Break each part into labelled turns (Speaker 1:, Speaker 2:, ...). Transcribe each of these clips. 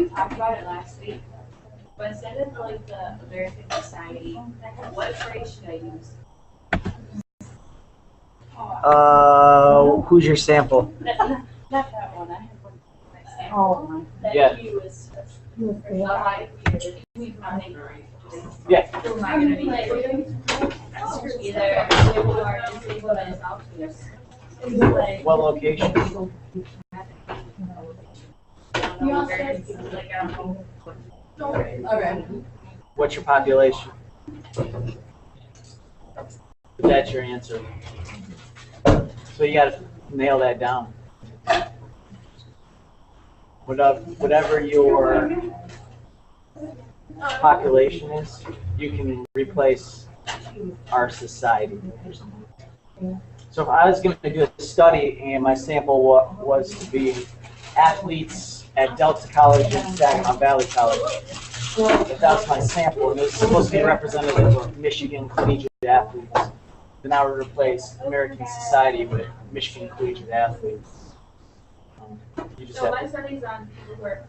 Speaker 1: we talked about it last week, but instead of like the American Society, what phrase should I use?
Speaker 2: Who's your sample?
Speaker 1: Not that one. I have one.
Speaker 3: Oh,
Speaker 1: That
Speaker 2: Yeah.
Speaker 1: he was.
Speaker 2: Yeah.
Speaker 1: Who am I gonna be? Either people who are disabled and outsiders. Like,
Speaker 2: What location?
Speaker 1: Okay.
Speaker 2: What's your population? That's your answer. So you gotta nail that down. Whatever your population is, you can replace our society or something. So if I was going to do a study and my sample was to be athletes at Delta College and Saginaw Valley College, if that's my sample and it's supposed to be representative of Michigan collegiate athletes, then I would replace American Society with Michigan collegiate athletes. You just
Speaker 1: So
Speaker 2: have
Speaker 1: my
Speaker 2: to,
Speaker 1: study's on people who are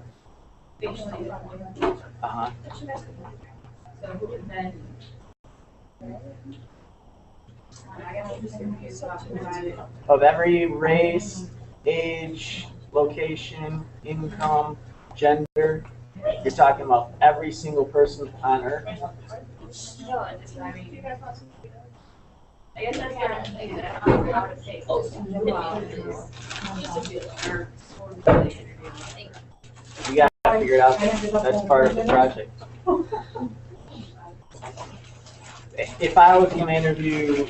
Speaker 1: facially disabled.
Speaker 2: uh-huh.
Speaker 1: So who would then? I guess I'm just confused about it.
Speaker 2: Of every race, age, location, income, gender, you're talking about every single person on earth.
Speaker 1: No, I just, I mean, I guess that's not like that. I don't know how to say.
Speaker 2: You gotta figure it out. That's part of the project. If I was going to interview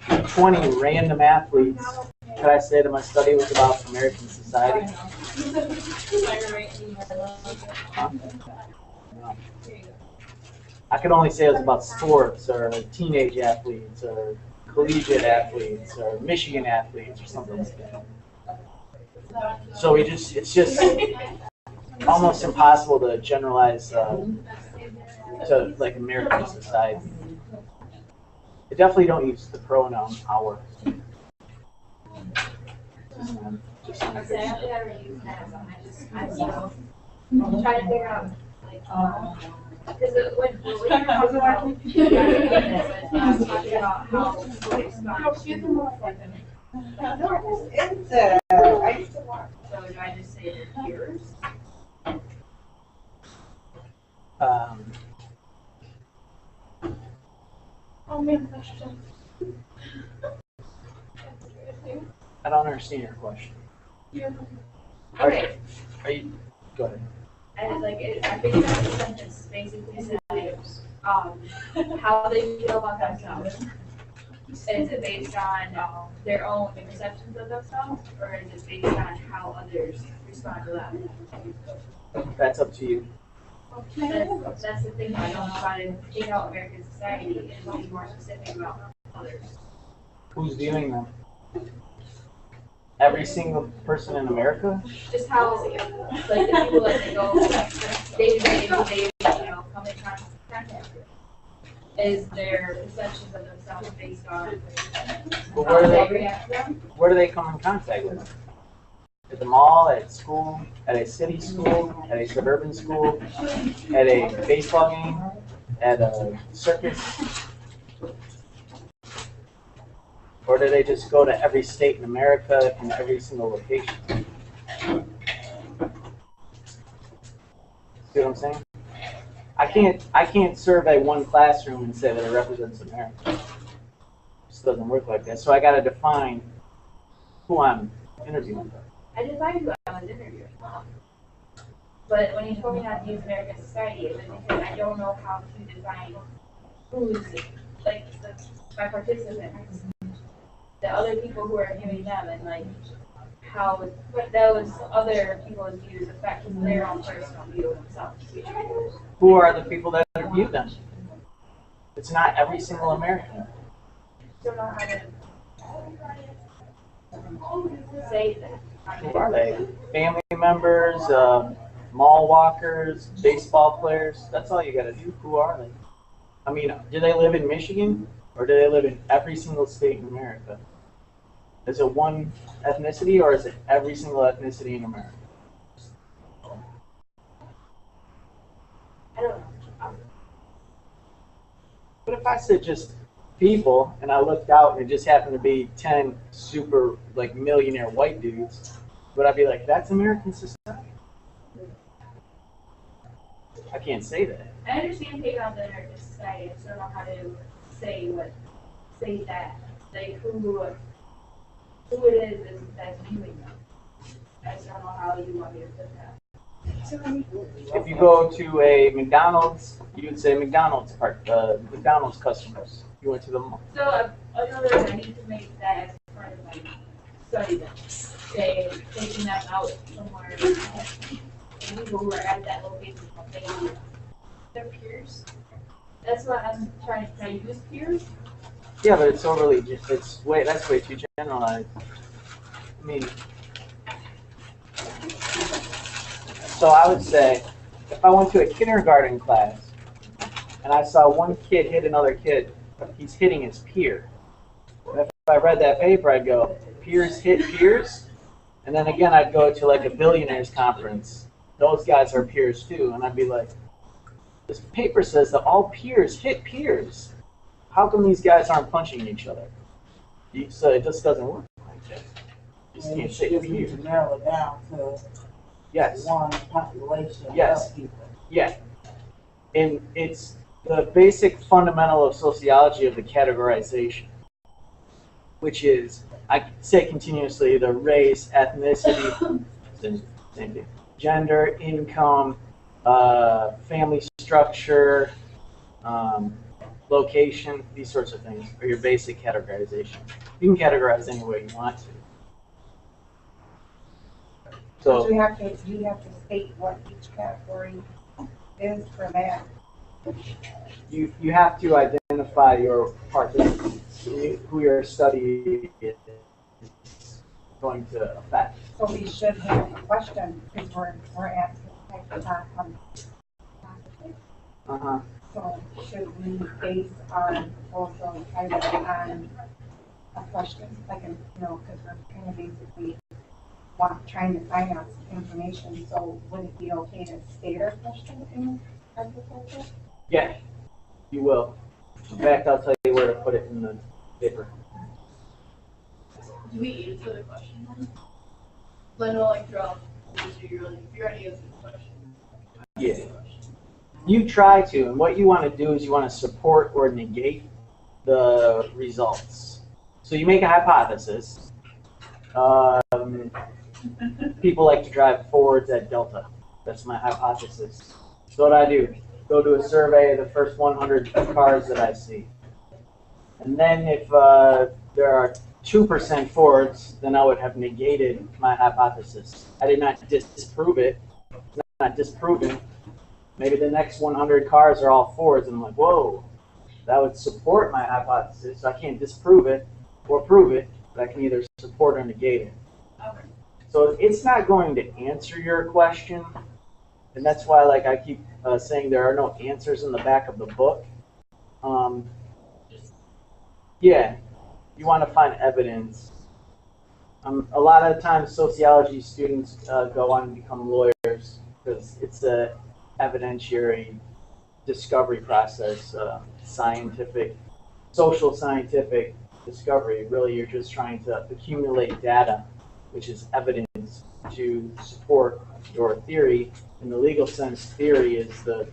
Speaker 2: 20 random athletes, could I say that my study was about American society? Huh? No. I could only say it was about sports or teenage athletes or collegiate athletes or Michigan athletes or something like that. So it's just almost impossible to generalize to like American society. I definitely don't use the pronoun our. Just
Speaker 1: I say I don't ever use that. I'm still trying to figure out like because when you're talking about I was talking about how
Speaker 3: I used to watch.
Speaker 1: so do I just say they're peers?
Speaker 2: I don't understand your question.
Speaker 1: Okay.
Speaker 2: Are you? Go ahead.
Speaker 1: And like I figured out the sentence basically said how they feel about themselves. Is it based on their own perceptions of themselves, or is it based on how others respond to them?
Speaker 2: That's up to you.
Speaker 1: That's the thing. I don't try to take out American society and be more specific about others.
Speaker 2: Who's viewing them? Every single person in America?
Speaker 1: Just how, like the people that they go day to day, come in contact with, is their perceptions of themselves based on
Speaker 2: But
Speaker 1: how they react to them?
Speaker 2: where do they come in contact with them? At the mall, at school, at a city school, at a suburban school, at a baseball game, at a circus? Or do they just go to every state in America and every single location? See what I'm saying? I can't survey one classroom and say that it represents America. It just doesn't work like that. So I got to define who I'm interviewing.
Speaker 1: I defined who I was interviewing. But when you told me not to use American society, it was because I don't know how to define who's like my participants, the other people who are viewing them, and like how those other people's views affect their own personal view of themselves.
Speaker 2: Who are the people that view them? It's not every single American.
Speaker 1: Don't know how to say that.
Speaker 2: Who are they? Family members, mall walkers, baseball players. That's all you got to do. Who are they? I mean, do they live in Michigan or do they live in every single state in America? Is it one ethnicity or is it every single ethnicity in America? But if I said just people and I looked out and it just happened to be 10 super like millionaire white dudes, would I be like, that's American society? I can't say that.
Speaker 1: I understand taking out the American society. I just don't know how to say that. Like who it is that's viewing them. I just don't know how you want me to put that.
Speaker 2: If you go to a McDonald's, you would say McDonald's McDonald's customers. You went to the mall.
Speaker 1: So another thing, I need to make that as part of my study then. Say, taking them out somewhere, and people who are at that location, their peers. That's what I'm trying to use peers.
Speaker 2: Yeah, but it's overly, that's way too generalized. I mean, so I would say, if I went to a kindergarten class and I saw one kid hit another kid, he's hitting his peer. And if I read that paper, I'd go, peers hit peers? And then again, I'd go to like a billionaires conference. Those guys are peers too. And I'd be like, this paper says that all peers hit peers. How come these guys aren't punching each other? So it just doesn't work like that. You just can't say peers.
Speaker 3: To narrow it down to
Speaker 2: Yes.
Speaker 3: one population
Speaker 2: Yes.
Speaker 3: of people.
Speaker 2: Yeah. And it's the basic fundamental of sociology of the categorization, which is, I say continuously, the race, ethnicity, same thing, gender, income, family structure, location, these sorts of things are your basic categorization. You can categorize any way you want to.
Speaker 4: But
Speaker 2: So
Speaker 4: you have to state what each category is for that.
Speaker 2: you have to identify your participants, who your study is going to affect.
Speaker 4: So we should have a question because we're asking type of topic.
Speaker 2: Uh-huh.
Speaker 4: So should we base our proposal title on a question, like, because we're kind of basically trying to find out information. So would it be okay to state our question in our proposal?
Speaker 2: Yeah, you will. In fact, I'll tell you where to put it in the paper.
Speaker 5: Do we answer the question then? I know, like, throughout the issue, you're already answering the question.
Speaker 2: Yeah. You try to, and what you want to do is you want to support or negate the results. So you make a hypothesis. People like to drive Fords at Delta. That's my hypothesis. So what I do, go to a survey of the first 100 cars that I see. And then if there are 2% Fords, then I would have negated my hypothesis. I did not disprove it. It's not disproven. Maybe the next 100 cars are all Fords, and I'm like, whoa, that would support my hypothesis. So I can't disprove it or prove it, but I can either support or negate it.
Speaker 5: Okay.
Speaker 2: So it's not going to answer your question, and that's why, like, I keep saying there are no answers in the back of the book. Yeah, you want to find evidence. A lot of times sociology students go on and become lawyers because it's a evidentiary discovery process, social scientific discovery. Really, you're just trying to accumulate data, which is evidence to support your theory. In the legal sense, theory is the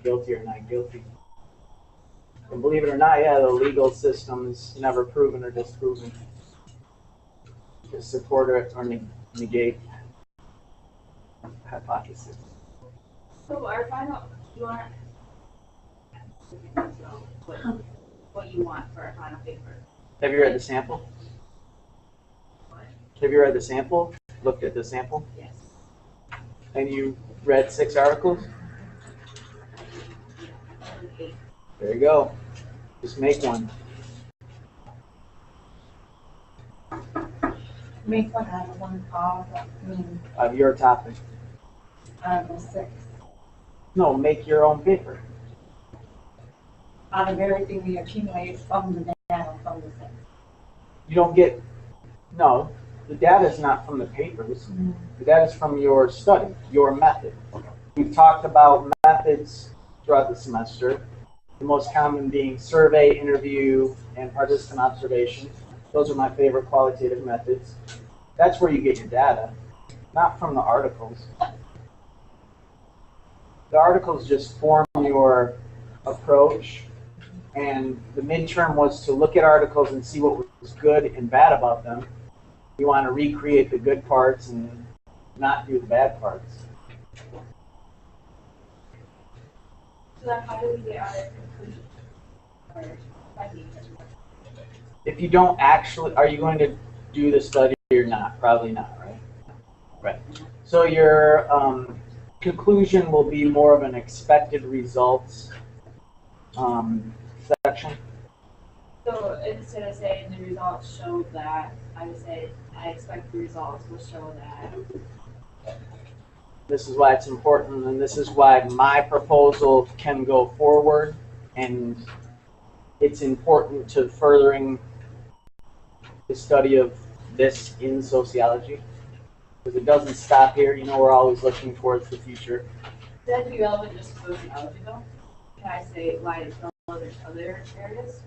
Speaker 2: guilty or not guilty. And believe it or not, yeah, the legal system is never proven or disproven. To support or negate hypothesis.
Speaker 1: So our final, you want what you want for our final paper?
Speaker 2: Have you read the sample? Have you read the sample? Looked at the sample?
Speaker 1: Yes.
Speaker 2: And you read 6 articles? There you go. Just make one.
Speaker 4: Make one out of one call,
Speaker 2: Of your topic.
Speaker 4: out of the 6.
Speaker 2: No, make your own paper.
Speaker 4: Out of everything we accumulate from the data from the 6.
Speaker 2: You don't get, no, the data is not from the papers. The data is from your study, your method. We've talked about methods throughout the semester. The most common being survey, interview, and participant observation. Those are my favorite qualitative methods. That's where you get your data, not from the articles. The articles just form your approach, and the midterm was to look at articles and see what was good and bad about them. You want to recreate the good parts and not do the bad parts.
Speaker 1: So then how do we get our conclusion? Or findings?
Speaker 2: If you don't actually, are you going to do the study or not? Probably not, right? Right. So your conclusion will be more of an expected results section.
Speaker 1: So instead of saying the results show that, I would say I expect the results will show that.
Speaker 2: This is why it's important, and this is why my proposal can go forward, and it's important to furthering the study of this in sociology, because it doesn't stop here. You know, we're always looking towards the future.
Speaker 1: Does that be relevant just to sociology though? Can I say why it's relevant to other areas?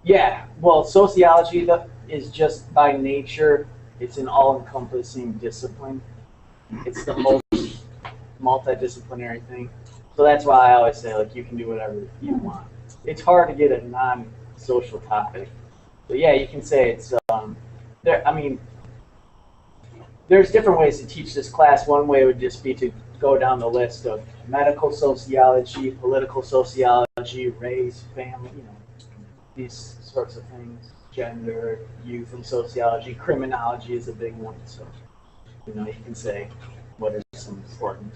Speaker 2: Yeah, well, sociology is just by nature, it's an all-encompassing discipline. It's the most multidisciplinary thing. So that's why I always say, like, you can do whatever you want. It's hard to get a non-social topic. But yeah, you can say it's, there's different ways to teach this class. One way would just be to go down the list of medical sociology, political sociology, race, family, these sorts of things, gender, youth and sociology. Criminology is a big one, so you can say what are some important.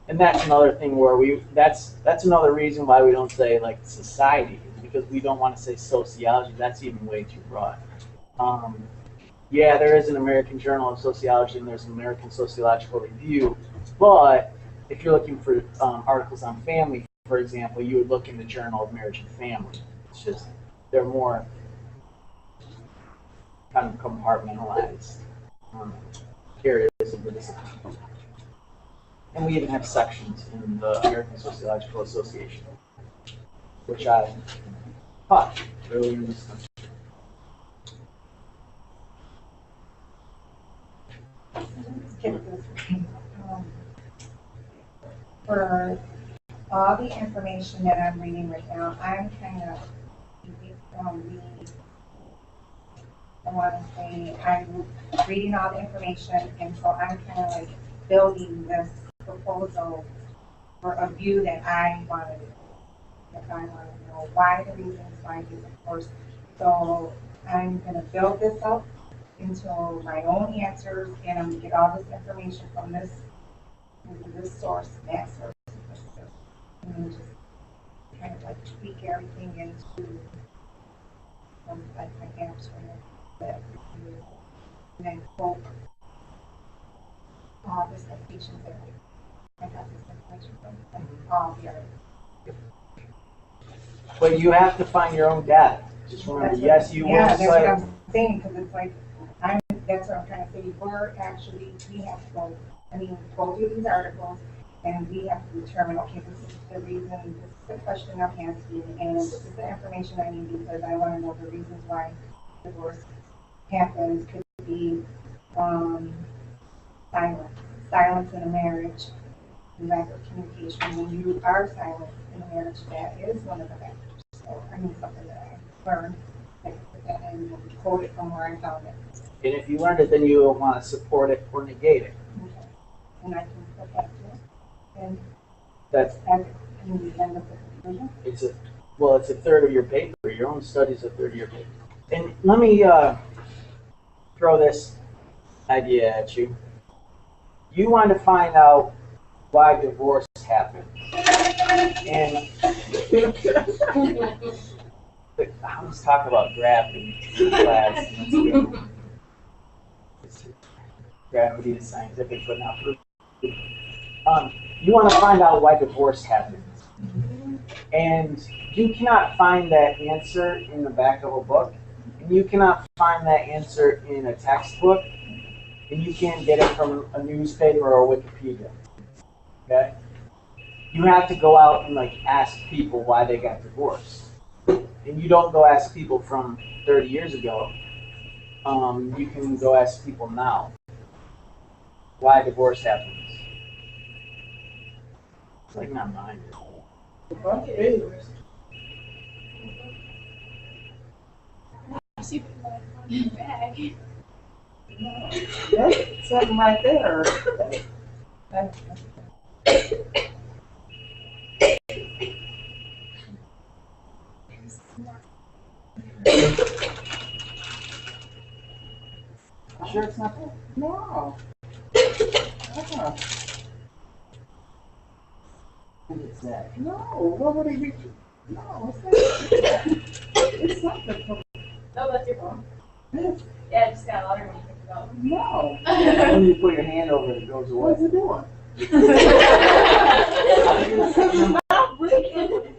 Speaker 2: And that's another thing where that's another reason why we don't say like society, because we don't want to say sociology. That's even way too broad. Yeah, there is an American Journal of Sociology and there's an American Sociological Review, but if you're looking for articles on family, for example, you would look in the Journal of Marriage and Family. It's just, they're more kind of compartmentalized areas of the discipline. And we even have sections in the American Sociological Association, which I taught earlier in this semester.
Speaker 4: For all the information that I'm reading right now, I'm kind of I want to say I'm reading all the information, and so I'm kind of like building this proposal for a view that I want to do. If I want to know why the reasons why these, of course. So I'm going to build this up into my own answers, and I'm going to get all this information from this source, that source, and then just kind of like tweak everything into like my gaps from that, and then quote all the citations that I got this information from all the articles.
Speaker 2: But you have to find your own data. Just remember, yes, you will
Speaker 4: that's
Speaker 2: cite.
Speaker 4: what I'm saying, because it's like, that's what I'm trying to say. We have to go through these articles, and we have to determine, okay, this is the reason, this is the question I'm asking, and this is the information I need because I want to know the reasons why divorce happens. Could be silence in a marriage, lack of communication. When you are silent in a marriage, that is one of the factors. So, something that I learned, I can put that in and quote it from where I found it.
Speaker 2: And if you learned it, then you will want to support it or negate it.
Speaker 4: Okay. And I can put that to it. And
Speaker 2: That's
Speaker 4: can we end up with a conclusion?
Speaker 2: it's a third of your paper. Your own study is a third of your paper. And let me throw this idea at you. You want to find out why divorce happened. And I was talking about gravity in class. Gravity is scientific, but not proven. You want to find out why divorce happens. And you cannot find that answer in the back of a book. And you cannot find that answer in a textbook. And you can't get it from a newspaper or Wikipedia. Okay? you have to go out and like ask people why they got divorced. And you don't go ask people from 30 years ago. You can go ask people now why divorce happens. It's like not mine.
Speaker 5: I see the bag.
Speaker 3: That's something right there.
Speaker 2: Sure, it's not that.
Speaker 3: No.
Speaker 2: What is that?
Speaker 3: No, what would he be? No, it's something from
Speaker 1: Oh, that's your phone.
Speaker 3: this.
Speaker 1: Yeah, it just got louder when you picked it up.
Speaker 3: No.
Speaker 2: When you put your hand over it, it goes away.
Speaker 3: What's it doing?
Speaker 1: Not really.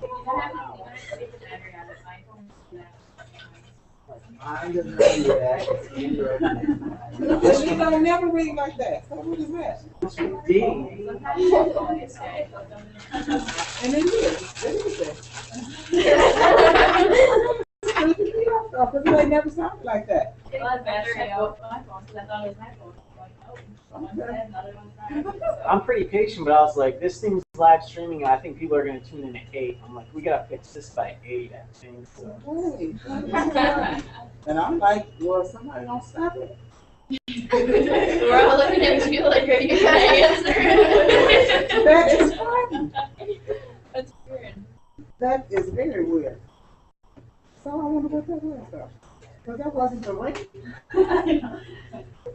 Speaker 2: Mine doesn't do that. It's Android.
Speaker 3: This one don't never read like that. So what is that?
Speaker 2: It's redeemed.
Speaker 1: Sometimes your phone is dead, so it doesn't-
Speaker 3: And it is. It is that. Because it ain't never sounded like that.
Speaker 1: It was battery out on my phone, because I thought it was my phone. Like, oh, one's dead, another one's not. So-
Speaker 2: I'm pretty patient, but I was like, this thing's live streaming, and I think people are going to tune in at 8. I'm like, we got to fix this by 8, I think. So.
Speaker 3: Hey. And I'm like, well, somebody don't stop it.
Speaker 5: We're all looking at you like, are you gonna answer?
Speaker 3: That is funny.
Speaker 5: That's weird.
Speaker 3: That is very weird. So I wonder what that was though. Because that wasn't the ring.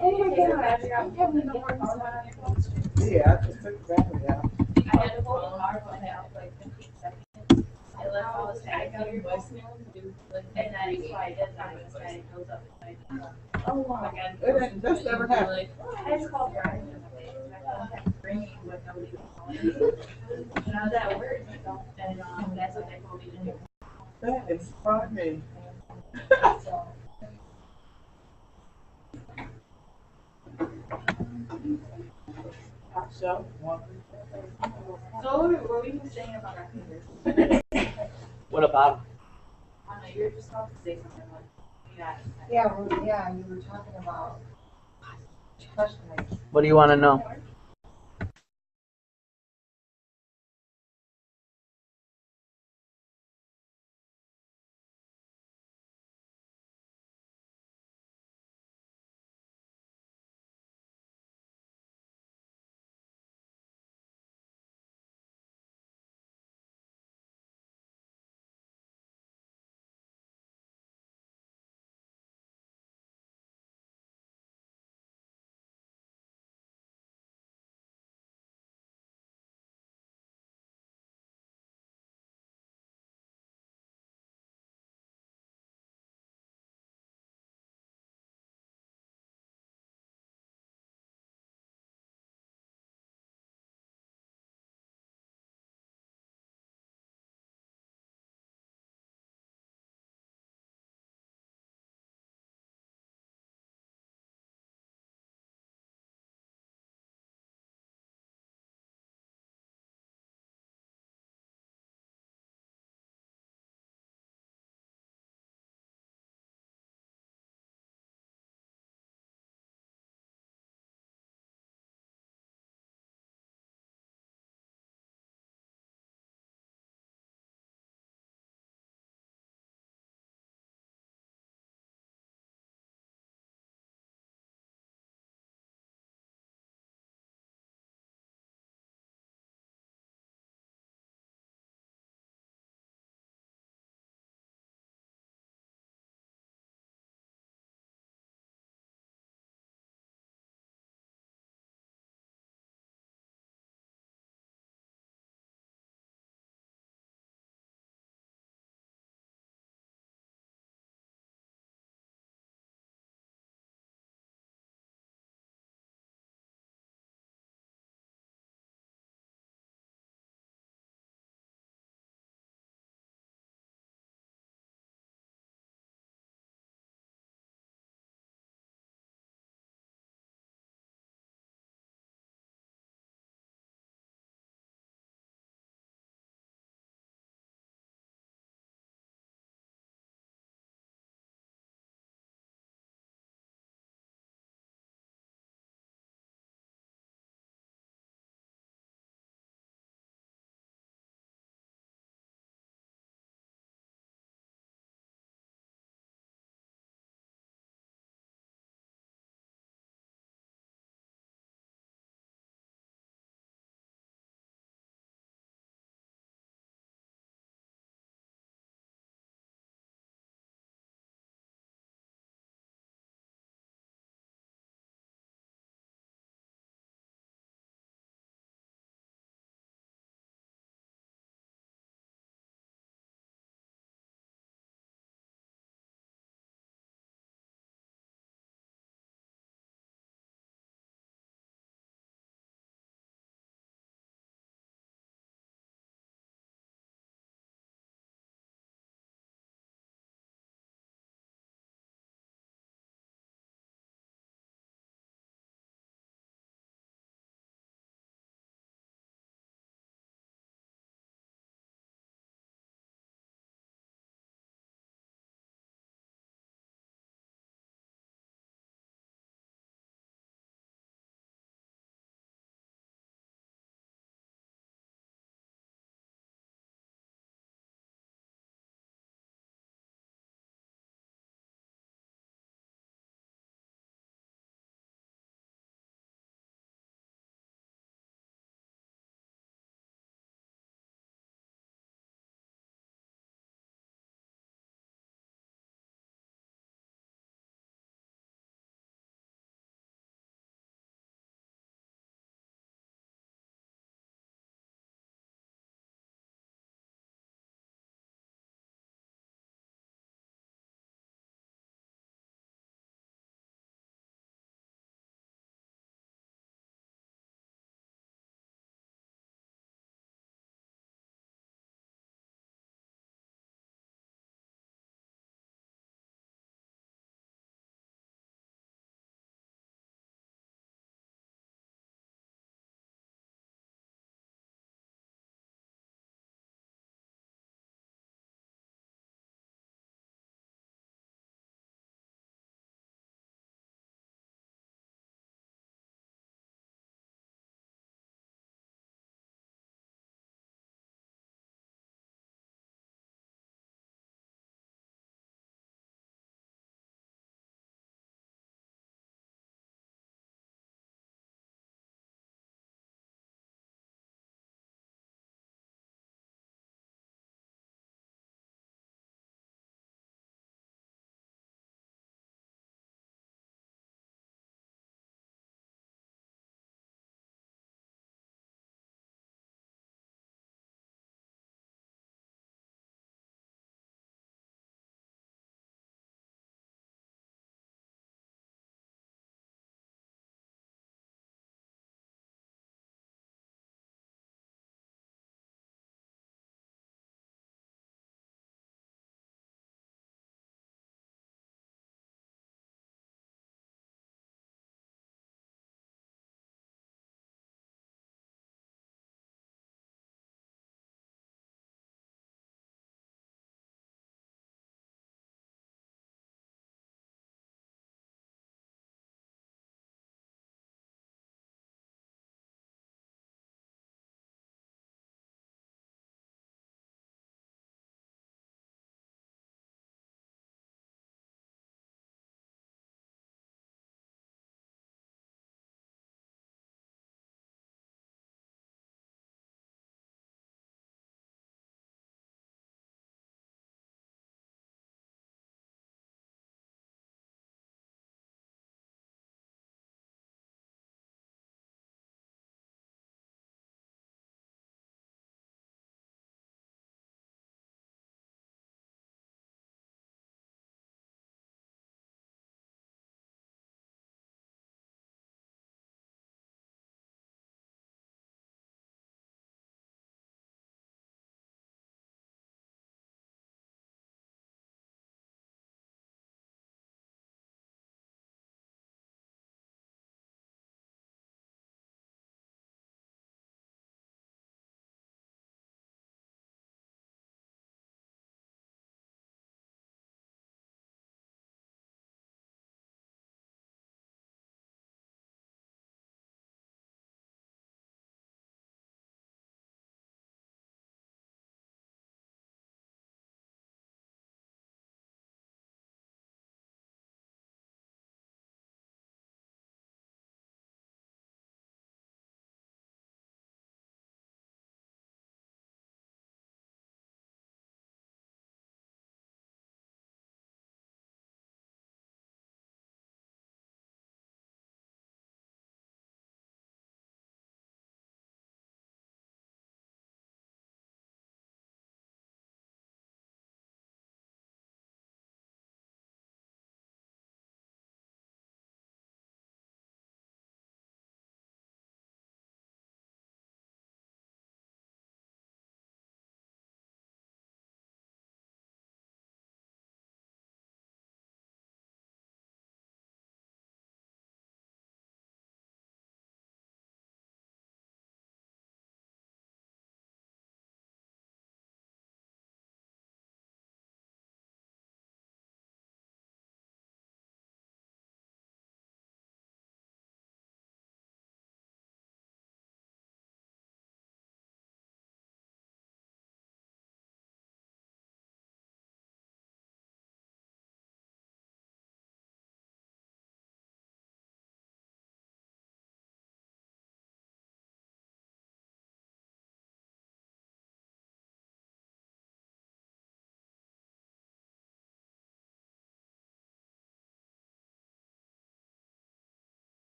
Speaker 1: Oh my God.
Speaker 3: Yeah, I just took the battery out.
Speaker 1: I had to hold the power button out for like 15 seconds. I left all the static out your voicemail, and then so I did that when the static goes up.
Speaker 3: Oh wow.
Speaker 1: Like,
Speaker 3: That's never happened.
Speaker 1: I just called Brian. And my phone kept ringing, but nobody was calling. And I was at work, and that's what they told me to do.
Speaker 3: That is funny. So,
Speaker 1: So what were we just saying about our fingers?
Speaker 2: What about
Speaker 1: I don't know, you were just about to say something like,
Speaker 4: Yeah, you were talking about questioning.
Speaker 2: what do you want to know?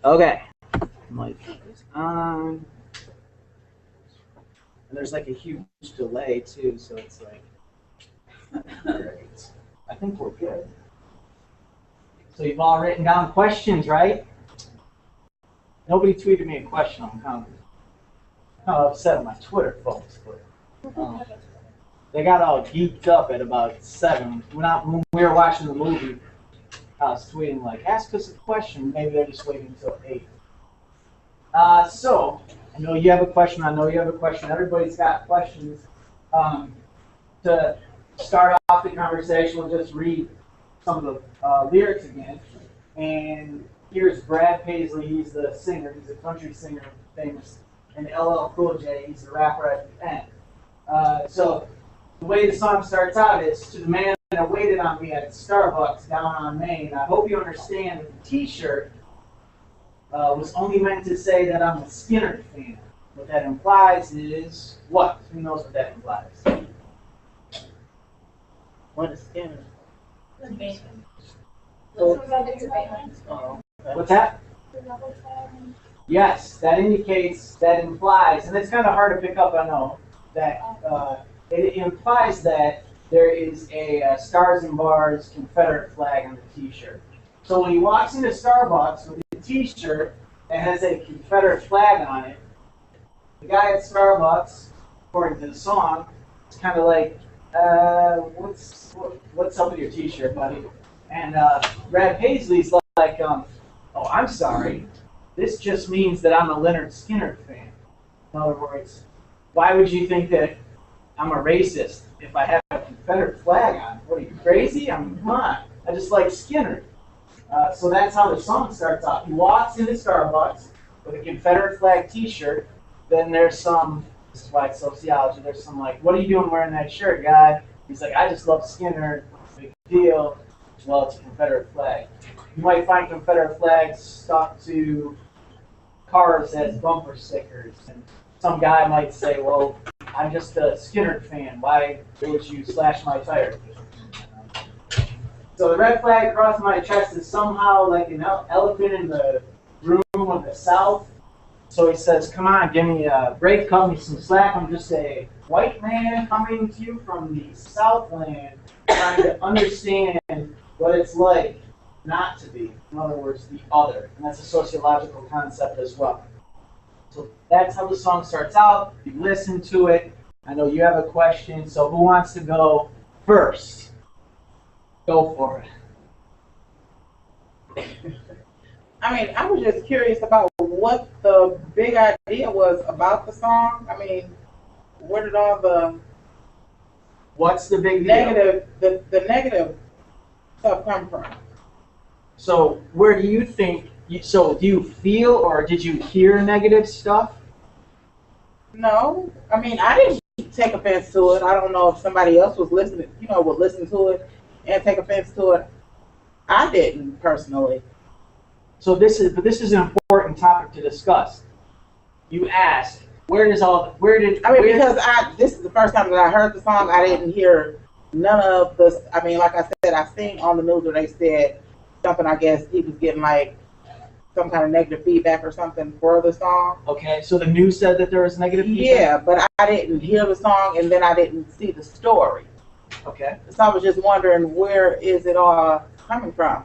Speaker 2: Okay. Mic is on. And there's like a huge delay too, so it's like. Great. I think we're good. So you've all written down questions, right? Nobody tweeted me a question. I'm kind of upset at my Twitter folks, but they got all geeked up at about 7. When we were watching the movie, I was tweeting like, ask us a question. Maybe they're just waiting until 8. So, I know you have a question. I know you have a question. Everybody's got questions. To start off the conversation, we'll just read some of the lyrics again. And here's Brad Paisley. He's the singer. He's a country singer, famous. And LL Cool J, he's the rapper at the end. So the way the song starts out is, to the man that waited on me at Starbucks down on Main. I hope you understand that the T-shirt was only meant to say that I'm a Skinner fan. What that implies is what? Who knows what that implies?
Speaker 3: What is Skinner?
Speaker 1: Oh,
Speaker 2: What's that? Yes, that indicates, that implies, and it's kind of hard to pick up, I know, that it implies that there is a Stars and Bars Confederate flag on the T-shirt. So when he walks into Starbucks with a T-shirt that has a Confederate flag on it, the guy at Starbucks, according to the song, is kind of like, what's up with your T-shirt, buddy? And Brad Paisley's like, oh, I'm sorry. This just means that I'm a Leonard Skinner fan. In other words, why would you think that I'm a racist if I have a Confederate flag on? What, are you crazy? I mean, come on. I just like Skinner. So that's how the song starts off. He walks into Starbucks with a Confederate flag T-shirt. Then there's some, this is why it's sociology, there's some like, what are you doing wearing that shirt, guy? He's like, I just love Skinner. Big deal. Well, it's a Confederate flag. You might find Confederate flags stuck to cars as bumper stickers. And some guy might say, well, I'm just a Skinner fan. Why would you slash my tires? So the red flag across my chest is somehow like an elephant in the room of the South. So he says, come on, give me a break, cut me some slack. I'm just a white man coming to you from the Southland, trying to understand what it's like not to be. In other words, the other. And that's a sociological concept as well. So that's how the song starts out. You listen to it. I know you have a question, so who wants to go first? Go for it.
Speaker 3: I mean, I was just curious about what the big idea was about the song. I mean, where did all the
Speaker 2: What's the big
Speaker 3: negative, the negative stuff come from?
Speaker 2: So where do you think, so do you feel or did you hear negative stuff?
Speaker 3: No, I mean, I didn't take offense to it. I don't know if somebody else was listening, would listen to it and take offense to it. I didn't personally.
Speaker 2: So this is an important topic to discuss. You asked, because
Speaker 3: this is the first time that I heard the song. I didn't hear none of this. I mean, like I said, I seen on the news where they said something, I guess he was getting like some kind of negative feedback or something for the song.
Speaker 2: Okay, so the news said that there was negative feedback?
Speaker 3: Yeah, but I didn't hear the song and then I didn't see the story.
Speaker 2: Okay.
Speaker 3: So I was just wondering, where is it all coming from?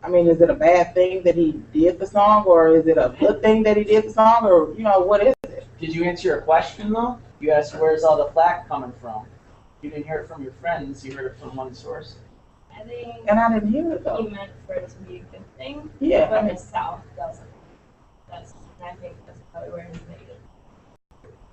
Speaker 3: I mean, is it a bad thing that he did the song, or is it a good thing that he did the song, or, what is it?
Speaker 2: Did you answer your question, though? You asked, where's all the flack coming from? You didn't hear it from your friends, you heard it from one source.
Speaker 1: I think
Speaker 3: And I didn't hear it, though.
Speaker 1: he meant for it to be a good thing,
Speaker 3: Yeah.
Speaker 1: but the South doesn't. I think that's probably where he's negative.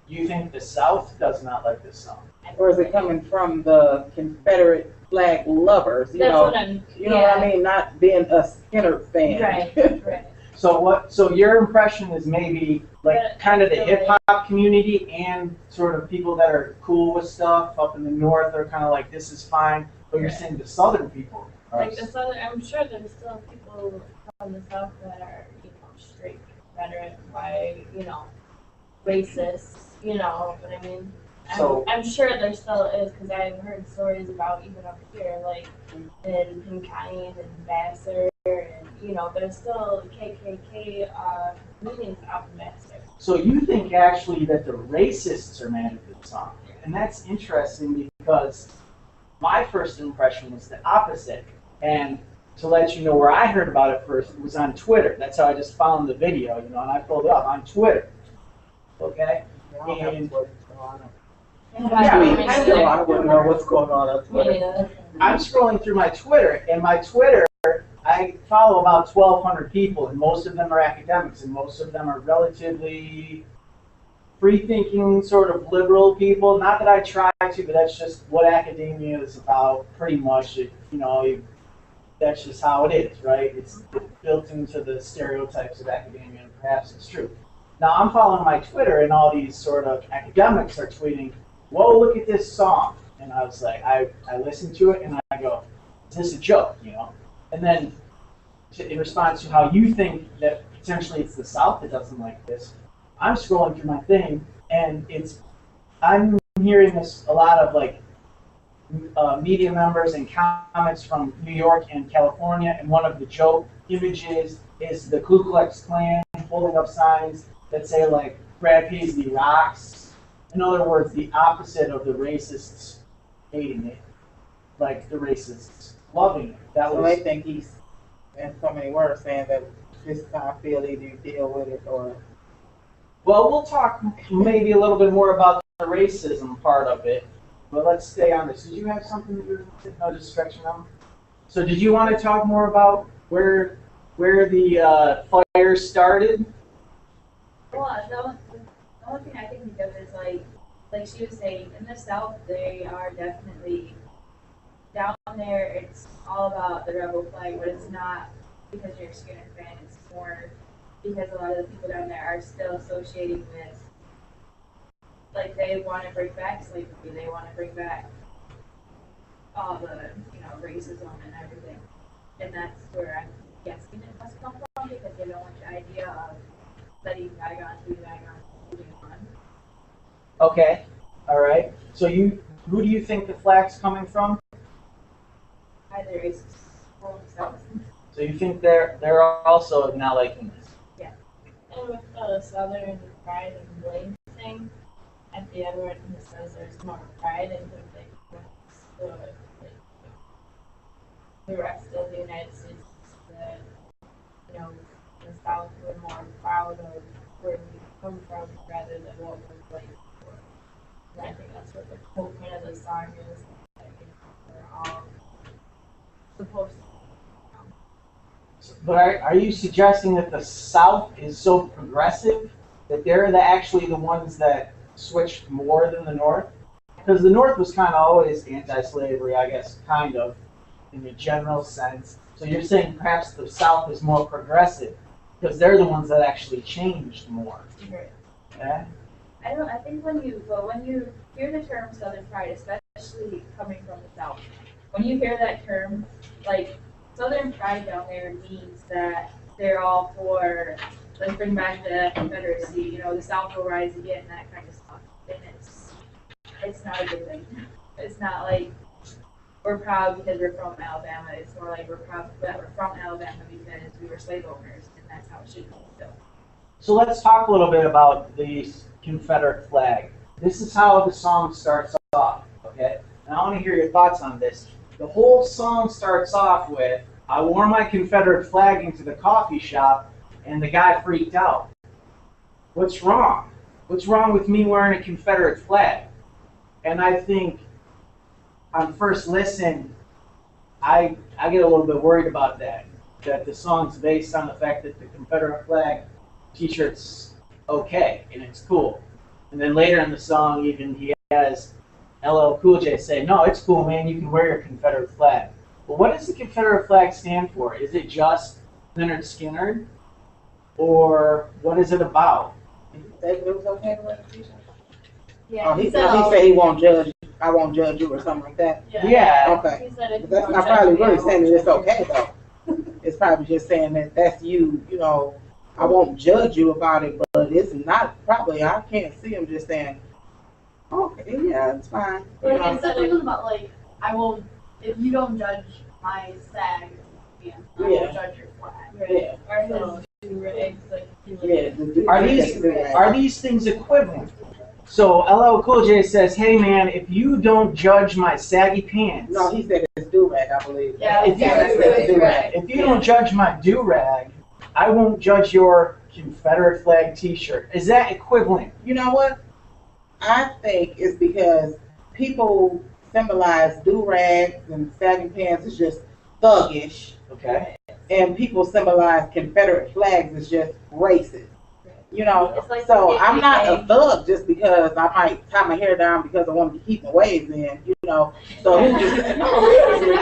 Speaker 2: You think the South does not like this song?
Speaker 3: Or is it coming from the Confederate flag lovers?
Speaker 1: That's what I'm.
Speaker 3: What I mean? Not being a Skinner fan.
Speaker 1: Right.
Speaker 2: So your impression is maybe like kind of the hip hop community and sort of people that are cool with stuff up in the north are kind of like, this is fine, but you're saying the southern people are.
Speaker 1: Like the Southern, I'm sure there's still people from the South that are, straight Confederate, white, racist, but I mean, I'm sure there still is, because I've heard stories about even up here, like in County and Vassar and you know, but it's still KKK meanings optimistic.
Speaker 2: So you think actually that the racists are mad at the song. And that's interesting because my first impression was the opposite. And to let you know where I heard about it first, it was on Twitter. That's how I just found the video, you know, and I pulled it up on Twitter. Okay? And
Speaker 3: I wouldn't know what's going on Twitter.
Speaker 2: I'm scrolling through my Twitter, and my Twitter, I follow about 1,200 people, and most of them are academics, and most of them are relatively free-thinking, sort of liberal people. Not that I try to, but that's just what academia is about, pretty much. You know, that's just how it is, right? It's built into the stereotypes of academia, and perhaps it's true. Now, I'm following my Twitter, and all these sort of academics are tweeting, whoa, look at this song. And I was like, I listened to it, and I go, is this a joke, you know? And then in response to how you think that potentially it's the South that doesn't like this, I'm scrolling through my thing, and I'm hearing this a lot of like media members and comments from New York and California, and one of the joke images is the Ku Klux Klan holding up signs that say like Brad Paisley rocks. In other words, the opposite of the racists hating it, like the racists loving it.
Speaker 3: So they think he's, in so many words, saying that this is how I feel, either you deal with it or...
Speaker 2: Well, we'll talk maybe a little bit more about the racism part of it, but let's stay on this. Did you have something that you were no distraction on? So did you want to talk more about where the fire started?
Speaker 1: Well, the only thing I can think of is like she was saying, in the South, they are definitely down there. It's all about the rebel flag, but it's not because you're a Skinner fan. It's more because a lot of the people down there are still associating with, like, they want to bring back slavery. They want to bring back all the, you know, racism and everything. And that's where I'm guessing it must come from, because they don't want the idea of letting bygones be bygones, moving on.
Speaker 2: Okay, all right. So who do you think the flag's coming from?
Speaker 1: Either racists or themselves.
Speaker 2: So you think they're also not liking this?
Speaker 1: Yeah.
Speaker 6: And with the Southern pride and blame thing, at the end where it says there's more pride in the rest of the United States, that, you know, the South were more proud of where we come from rather than what we're fighting for. And I think that's what the whole point of the song is. I think we're all supposed to.
Speaker 2: But are you suggesting that the South is so progressive that they're actually the ones that switched more than the North? Because the North was kind of always anti-slavery, I guess, kind of, in a general sense. So you're saying perhaps the South is more progressive because they're the ones that actually changed more.
Speaker 1: Right.
Speaker 2: Okay?
Speaker 1: I think when you hear the term Southern pride, especially coming from the South, when you hear that term, like, Southern pride down there means that they're all for, let's bring back the Confederacy, you know, the South will rise again, that kind of stuff. And it's not a good thing. It's not like we're proud because we're from Alabama. It's more like we're proud that we're from Alabama because we were slave owners, and that's how it should be.
Speaker 2: So let's talk a little bit about the Confederate flag. This is how the song starts off, okay? And I want to hear your thoughts on this. The whole song starts off with, I wore my Confederate flag into the coffee shop, and the guy freaked out. What's wrong? What's wrong with me wearing a Confederate flag? And I think on first listen, I get a little bit worried about that the song's based on the fact that the Confederate flag t-shirt's okay, and it's cool. And then later in the song, even he has LL Cool J say, no, it's cool, man, you can wear your Confederate flag. Well, what does the Confederate flag stand for? Is it just Leonard Skinner? Or what is it about?
Speaker 3: It was okay to wear the t-shirt?
Speaker 6: Yeah,
Speaker 3: He said he won't judge. I won't judge you or something like that.
Speaker 2: Yeah.
Speaker 3: Okay.
Speaker 6: He said if
Speaker 3: But that's not probably really saying that it's okay though. It's probably just saying that that's you. You know, I won't judge you about it, but it's not probably. I can't see him just saying, okay, yeah, it's fine.
Speaker 5: But he said it was about like, I won't, if you don't judge my SAG, pants,
Speaker 3: Yeah.
Speaker 5: not judge your flag.
Speaker 3: Yeah.
Speaker 6: Or his do-rags, like, he was-
Speaker 3: Yeah.
Speaker 2: Are these things equivalent? So LL Cool J says, "Hey man, if you don't judge my saggy pants,
Speaker 3: No, he said it's do-rag, I believe.
Speaker 5: Yeah,
Speaker 2: If you-
Speaker 5: that's
Speaker 3: do-rag.
Speaker 2: if you don't judge my do-rag, I won't judge your Confederate flag T-shirt." Is that equivalent?
Speaker 3: You know what? I think it's because people symbolize do-rags and sagging pants as just thuggish,
Speaker 2: Okay.
Speaker 3: and people symbolize Confederate flags as just racist. You know,
Speaker 6: It's like
Speaker 3: so
Speaker 6: the
Speaker 3: I'm not a
Speaker 6: KKK.
Speaker 3: thug just because I might tie my hair down because I want to keep my waves in, you know. So who just no, seriously,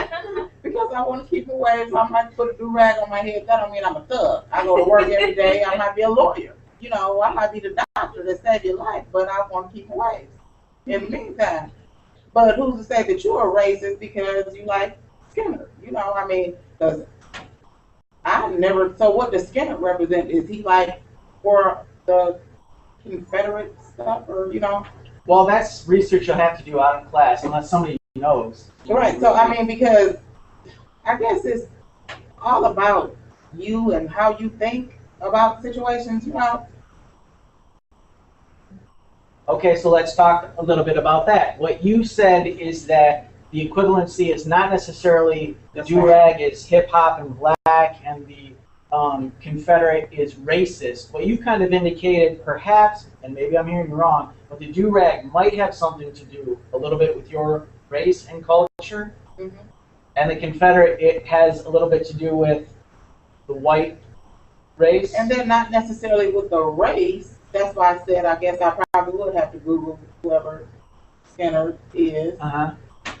Speaker 3: because I want to keep my waves, I might put a do-rag on my head. That don't mean I'm a thug. I go to work every day. I might be a lawyer. You know, I might be the doctor that saved your life, but I want to keep my waves in the meantime. But who's to say that you're a racist because you like Skinner? You know, I mean, because I never. So what does Skinner represent? Is he like for the Confederate stuff, or you know?
Speaker 2: Well, that's research you'll have to do out in class, unless somebody knows.
Speaker 3: Right. So I mean, because I guess it's all about you and how you think about situations. You know.
Speaker 2: Okay, so let's talk a little bit about that. What you said is that the equivalency is not necessarily the do-rag is hip-hop and black and the Confederate is racist. What you kind of indicated, perhaps, and maybe I'm hearing you wrong, but the do-rag might have something to do a little bit with your race and culture,
Speaker 3: Mm-hmm.
Speaker 2: and the Confederate, it has a little bit to do with the white race.
Speaker 3: And then not necessarily with the race. That's why I said I guess I probably would have to Google whoever Skinner is
Speaker 2: Uh-huh.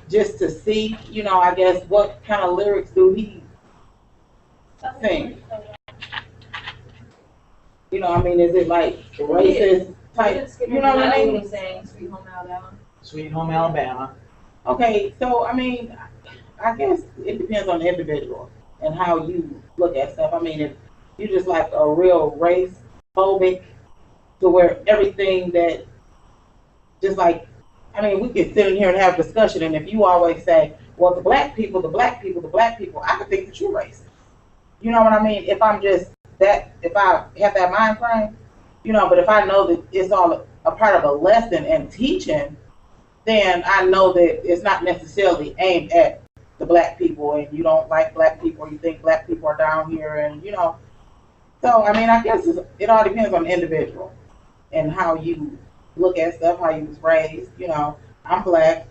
Speaker 3: just to see, you know, I guess what kind of lyrics do he sing? You know, I mean, is it like racist type? You know what I mean?
Speaker 6: Saying Sweet Home Alabama.
Speaker 2: Sweet Home Alabama.
Speaker 3: Okay, so I mean, I guess it depends on the individual and how you look at stuff. I mean, if you just like a real race phobic to where everything that just like, I mean, we could sit in here and have a discussion, and if you always say, well, the black people, the black people, the black people, I could think that you're racist. You know what I mean? If I'm just that, if I have that mind frame, you know, but if I know that it's all a part of a lesson and teaching, then I know that it's not necessarily aimed at the black people, and you don't like black people, you think black people are down here, and you know. So, I mean, I guess it all depends on the individual and how you look at stuff, how you was raised. You know, I'm black.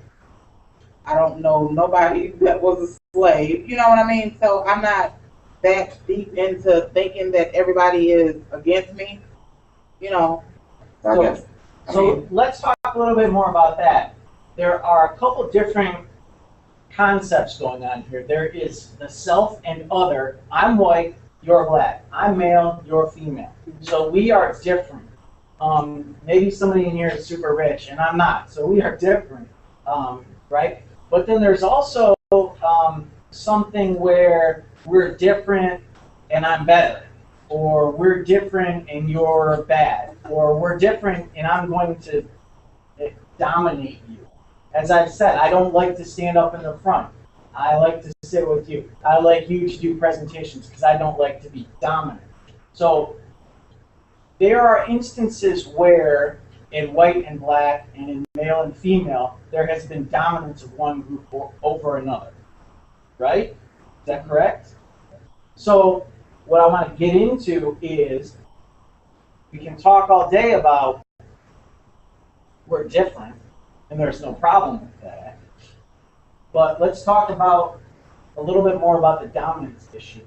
Speaker 3: I don't know nobody that was a slave. You know what I mean? So I'm not that deep into thinking that everybody is against me. You know, so I guess.
Speaker 2: So let's talk a little bit more about that. There are a couple different concepts going on here. There is the self and other. I'm white, you're black. I'm male, you're female. So we are different. Maybe somebody in here is super rich, and I'm not. So we are different, right? But then there's also something where we're different and I'm better, or we're different and you're bad, or we're different and I'm going to dominate you. As I've said, I don't like to stand up in the front. I like to sit with you. I like you to do presentations because I don't like to be dominant. So there are instances where in white and black and in male and female, there has been dominance of one group over another, right? Is that correct? So what I want to get into is we can talk all day about we're different, and there's no problem with that. But let's talk about a little bit more about the dominance issue.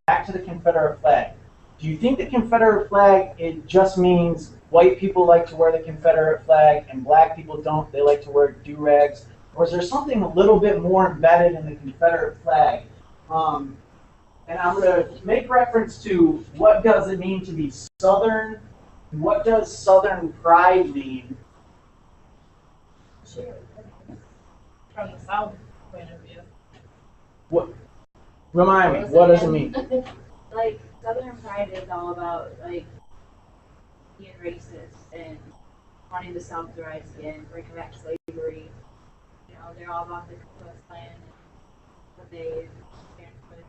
Speaker 2: Back to the Confederate flag. Do you think the Confederate flag, it just means white people like to wear the Confederate flag and black people don't, they like to wear do-rags? Or is there something a little bit more embedded in the Confederate flag? And I'm going to make reference to what does it mean to be Southern, and what does Southern pride mean?
Speaker 6: From the South point of view.
Speaker 2: What? Remind me, what does it mean?
Speaker 1: Like, Southern pride is all about, like, being racist and wanting the South to rise again, bringing back slavery. You know, they're all about the Ku Klux Klan and what they stand for, the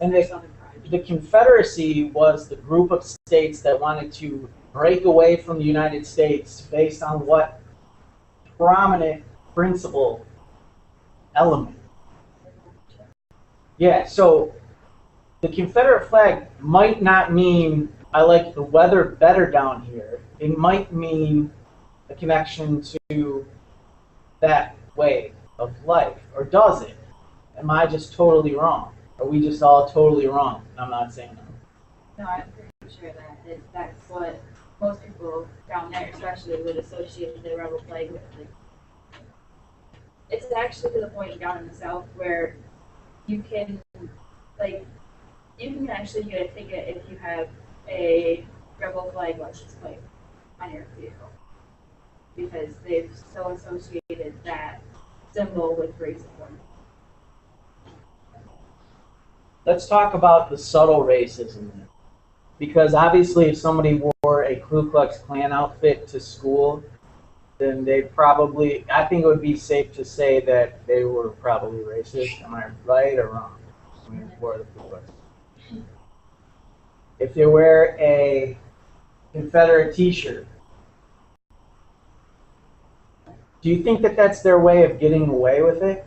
Speaker 2: And
Speaker 6: their Southern pride.
Speaker 2: the Confederacy was the group of states that wanted to break away from the United States based on what prominent principle element. Yeah, so the Confederate flag might not mean I like the weather better down here. It might mean a connection to that way of life. Or does it? Am I just totally wrong? Are we just all totally wrong? I'm not saying that.
Speaker 1: No, I'm pretty sure that that's what most people down there especially would associate the rebel flag with. Like, it's actually to the point down in the South where you can, like, you can actually get a ticket if you have a rebel flag license plate on your vehicle. Because they've so associated that symbol with racism.
Speaker 2: Let's talk about the subtle racism then. Because obviously if somebody wore a Ku Klux Klan outfit to school, then they probably, I think it would be safe to say that they were probably racist. Am I right or wrong? When they wore the Ku Klux. If they wear a Confederate t-shirt, do you think that that's their way of getting away with it?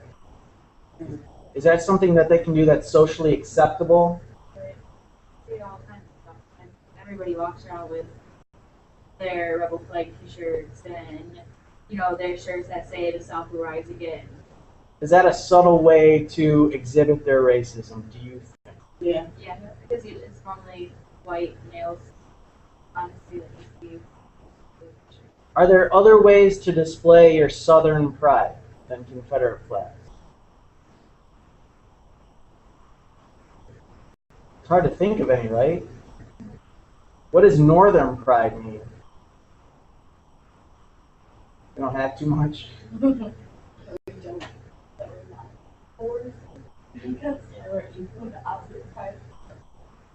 Speaker 2: Is that something that they can do that's socially acceptable?
Speaker 1: See all kinds of stuff. And everybody walks around with their rebel flag t-shirts and, you know, their shirts that say the South will rise again.
Speaker 2: Is that a subtle way to exhibit their racism, do you think?
Speaker 3: Yeah.
Speaker 1: Yeah, because it's normally white males, honestly, that you see.
Speaker 2: Are there other ways to display your Southern pride than Confederate flags? It's hard to think of any, right? What does Northern pride mean? You don't have too much?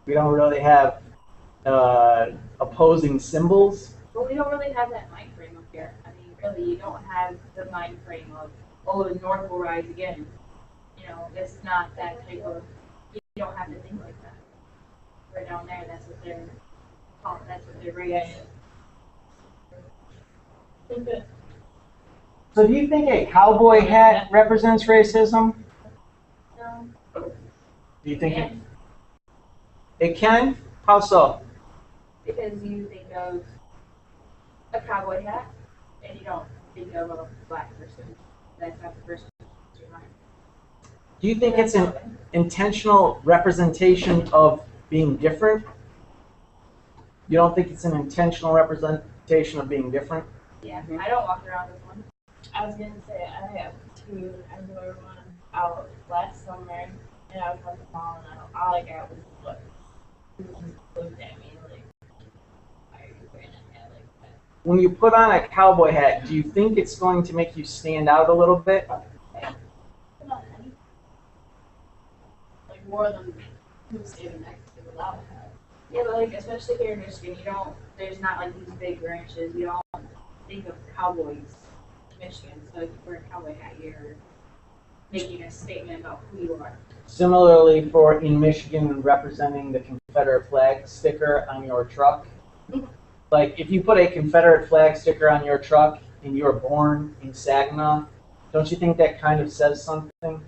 Speaker 2: We don't really have opposing symbols.
Speaker 1: But we don't really have that mind frame up here. I mean, really, you don't have the mind frame of, oh, the North will rise again. You know, it's not that type of, you don't have to think like that. Right down there, that's what they're called, that's what they're raised.
Speaker 2: So do you think a cowboy hat represents racism?
Speaker 1: No.
Speaker 2: Do you think
Speaker 1: Yeah.
Speaker 2: it can? How so?
Speaker 1: Because you think of a cowboy hat, and you don't think of a black person. That's not the first person in your mind.
Speaker 2: Do you think it's an intentional representation of being different? You don't think it's an intentional representation of being different?
Speaker 1: Yeah, I don't walk around with one.
Speaker 6: I was gonna say I have two. I wore one out last summer, and I was at the mall, and all I got was what looked at me like, "Why are you wearing a hat like that?"
Speaker 2: When you put on a cowboy hat, do you think it's going to make you stand out a little bit?
Speaker 5: Not any. Like more than who's standing next to without a hat.
Speaker 1: Yeah, but like especially here in Michigan, you don't. There's not like these big ranches. You don't think of cowboys in Michigan. So if you wear a cowboy hat, you're making a statement about who you are.
Speaker 2: Similarly, for in Michigan, representing the Confederate flag sticker on your truck. Like, if you put a Confederate flag sticker on your truck and you were born in Saginaw, don't you think that kind of says something?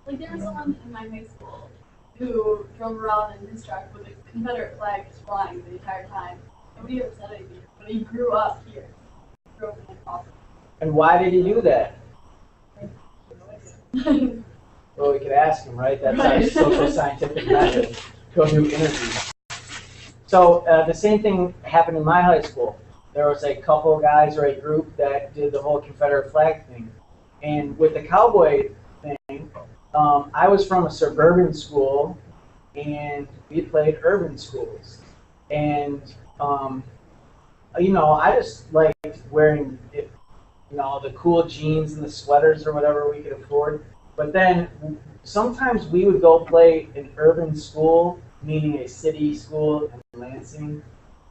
Speaker 5: Like there was someone in my high school who drove around in his truck with a Confederate flag just flying the entire time. Nobody ever said anything, but he grew up here. Drove in Austin.
Speaker 2: And why did he do that?
Speaker 5: No idea.
Speaker 2: Well, we could ask him, right? That's our
Speaker 5: Right.
Speaker 2: social scientific method. Go do interviews. So the same thing happened in my high school. There was a couple of guys or a group that did the whole Confederate flag thing. And with the cowboy thing, I was from a suburban school, and we played urban schools. And, you know, I just liked wearing, you know, the cool jeans and the sweaters or whatever we could afford. But then sometimes we would go play an urban school, meaning a city school in Lansing.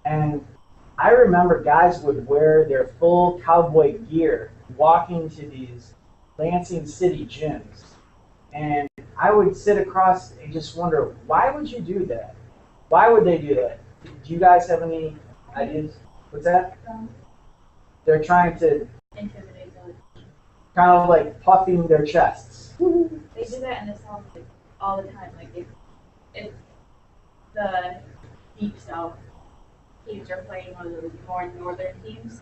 Speaker 2: And I remember guys would wear their full cowboy gear walking to these Lansing city gyms. And I would sit across and just wonder, why would you do that? Why would they do that? Do you guys have any ideas? What's that? They're trying to
Speaker 1: Intimidate them.
Speaker 2: kind of like puffing their chests.
Speaker 1: They do that in the South like, all the time. Like if the Deep South teams are playing one of the more northern teams,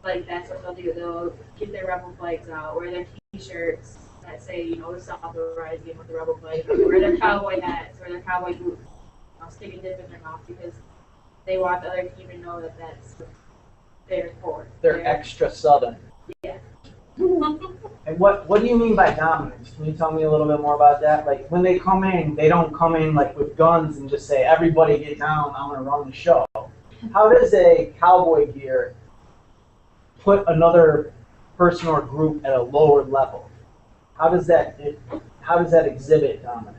Speaker 1: like that's what they'll do. They'll get their rebel flags out, wear their T-shirts that say, you know, the South will rise again with the rebel flag, wear their cowboy hats, wear their cowboy boots, stick a dip in their mouth because they want the other team to know that that's their sport.
Speaker 2: They're extra southern.
Speaker 1: Yeah.
Speaker 2: And what do you mean by dominance? Can you tell me a little bit more about that? Like when they come in, they don't come in like with guns and just say, everybody get down, I'm gonna run the show. How does a cowboy gear put another person or group at a lower level? How does that exhibit dominance?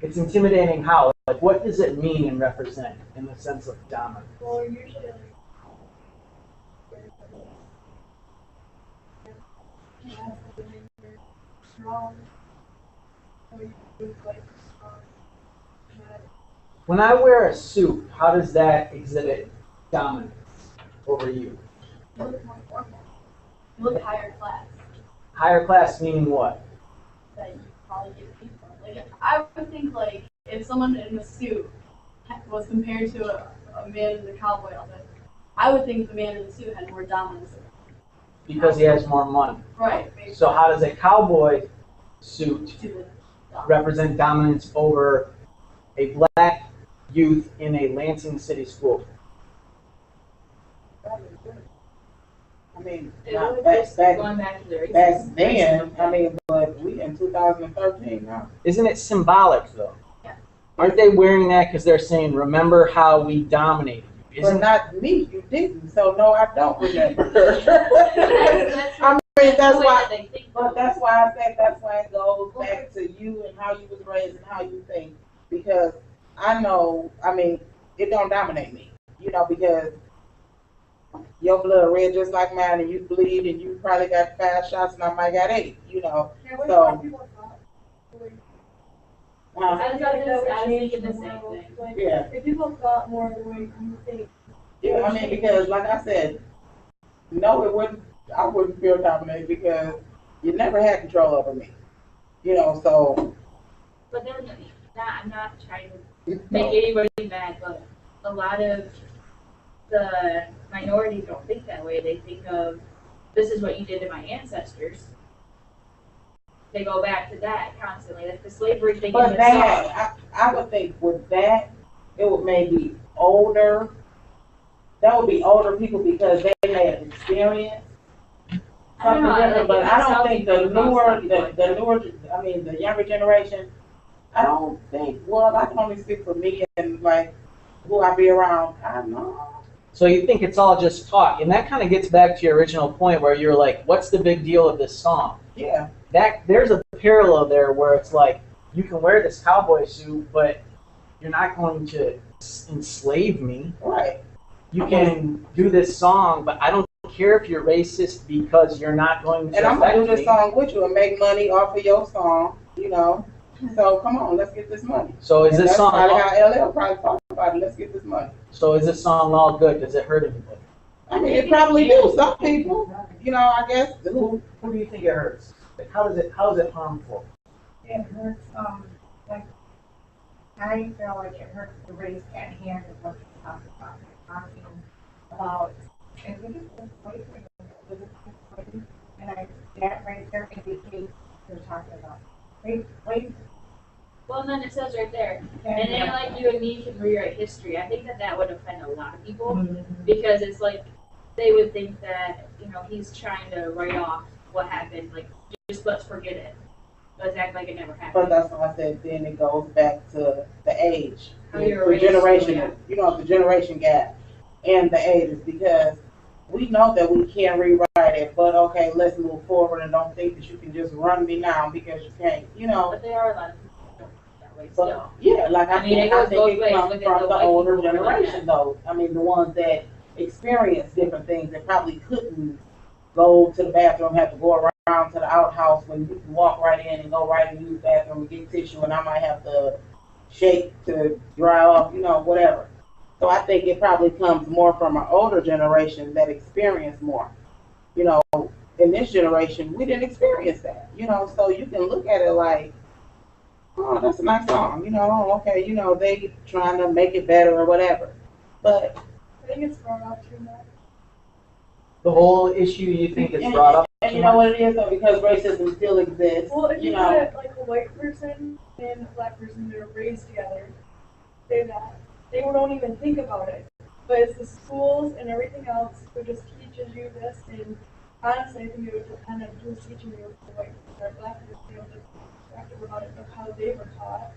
Speaker 2: It's intimidating how? Like what does it mean and represent in the sense of dominance?
Speaker 5: Well, usually like strong. So you look like strong.
Speaker 2: When I wear a suit, how does that exhibit dominance over you?
Speaker 5: You look more formal. You look higher class.
Speaker 2: Higher class meaning what?
Speaker 5: That you probably get paid for. Like I would think like if someone in a suit was compared to a man in a cowboy outfit, I would think the man in the suit had more dominance.
Speaker 2: Because he has more money.
Speaker 5: Right.
Speaker 2: So how does a cowboy suit represent dominance over a black youth in a Lansing City school?
Speaker 3: I mean,
Speaker 1: It
Speaker 3: not
Speaker 1: really
Speaker 3: back,
Speaker 1: just
Speaker 3: back,
Speaker 1: going back to their
Speaker 3: back then, I mean, but we in 2013 now.
Speaker 2: Isn't it symbolic though?
Speaker 5: Yeah.
Speaker 2: Aren't they wearing that because they're saying, remember how we dominated you?
Speaker 3: But
Speaker 2: Isn't
Speaker 3: not me, you didn't, so no, I don't remember.
Speaker 1: That's
Speaker 3: I mean, that's
Speaker 1: the way
Speaker 3: why,
Speaker 1: that they think.
Speaker 3: but that's why I said, that's why it goes back to you and how you was raised and how you think. Because I know, I mean, it don't dominate me, you know, because your blood red just like mine and you bleed and you probably got 5 shots and I might got 8, you know.
Speaker 4: Yeah, what
Speaker 3: So-
Speaker 4: about people thought?
Speaker 1: I was thinking the same thing.
Speaker 4: Like,
Speaker 3: Yeah.
Speaker 4: if people thought more the way you think.
Speaker 3: Yeah, I mean, because like I said, no, it wouldn't, I wouldn't feel dominated because you never had control over me, you know, so.
Speaker 1: But then, I'm not trying to make anybody mad, but a lot of the minorities don't think that way. They think of, this is what you did to my ancestors. They go back to that constantly. Like the slavery thing.
Speaker 3: But that, I would think with that, it would maybe older, that would be older people because they may have experienced
Speaker 1: I don't
Speaker 3: something
Speaker 1: know,
Speaker 3: different, but
Speaker 1: like,
Speaker 3: I don't think the newer,
Speaker 1: like
Speaker 3: the newer, I mean, the younger generation, I don't think, well, I can only speak for me and like who I be around. I don't know.
Speaker 2: So you think it's all just talk, and that kind of gets back to your original point where you're like, what's the big deal of this song?
Speaker 3: Yeah.
Speaker 2: That there's a parallel there where it's like you can wear this cowboy suit, but you're not going to enslave me.
Speaker 3: Right.
Speaker 2: You can do this song, but I don't care if you're racist because you're not going to
Speaker 3: And I'm gonna do
Speaker 2: affect
Speaker 3: this
Speaker 2: me.
Speaker 3: song with you and make money off of your song, you know. So come on, let's get this money.
Speaker 2: So is
Speaker 3: And
Speaker 2: this
Speaker 3: that's
Speaker 2: song?
Speaker 3: probably how LL probably thought about it. Let's get this money.
Speaker 2: So is this song all good? Does it hurt anybody?
Speaker 3: I mean, it probably do. Some people, you know, I guess.
Speaker 2: Who do you think it hurts? Like, how is it harmful?
Speaker 4: It hurts, like, I feel like it hurts the race at hand of what you're talking about. Talking about, and we just slavery, and that right there indicates you're talking about. Wait,
Speaker 1: Well, and then it says right there, and then like you and me can rewrite history. I think that would offend a lot of people because it's like they would think that, you know, he's trying to write off what happened. Like, just let's forget it. Let's act like it never
Speaker 3: But
Speaker 1: happened.
Speaker 3: that's why I said then it goes back to the age,
Speaker 1: How you were
Speaker 3: the
Speaker 1: raised,
Speaker 3: generation,
Speaker 1: yeah.
Speaker 3: you know, the generation gap and the ages because we know that we can't rewrite it, but okay, let's move forward and don't think that you can just run me now because you can't, you know.
Speaker 1: But there are a lot of people who don't think that way
Speaker 3: But
Speaker 1: still.
Speaker 3: yeah, like I,
Speaker 1: I mean,
Speaker 3: think,
Speaker 1: it
Speaker 3: I
Speaker 1: goes
Speaker 3: think
Speaker 1: both
Speaker 3: it
Speaker 1: ways.
Speaker 3: comes
Speaker 1: Look at
Speaker 3: from
Speaker 1: the
Speaker 3: the
Speaker 1: white
Speaker 3: older
Speaker 1: people who are like
Speaker 3: generation though. I mean, the ones that experience different things that probably couldn't go to the bathroom, have to go around to the outhouse when you can walk right in and go right and use the bathroom and get tissue, and I might have to shake to dry off, whatever. So I think it probably comes more from an older generation that experience more. You know, in this generation, we didn't experience that. So you can look at it like, oh, that's a nice song. Okay, they trying to make it better or whatever. But
Speaker 5: I think it's brought up too much.
Speaker 2: The whole issue you think is brought up.
Speaker 3: And you know what it is though, because racism still exists.
Speaker 5: Well, if you put like a white person and a black person that are raised together, they don't even think about it. But it's the schools and everything else who just teaches you this, and honestly, I think it would depend on who's teaching you, if the white person or black person, just active about it, of how they were taught.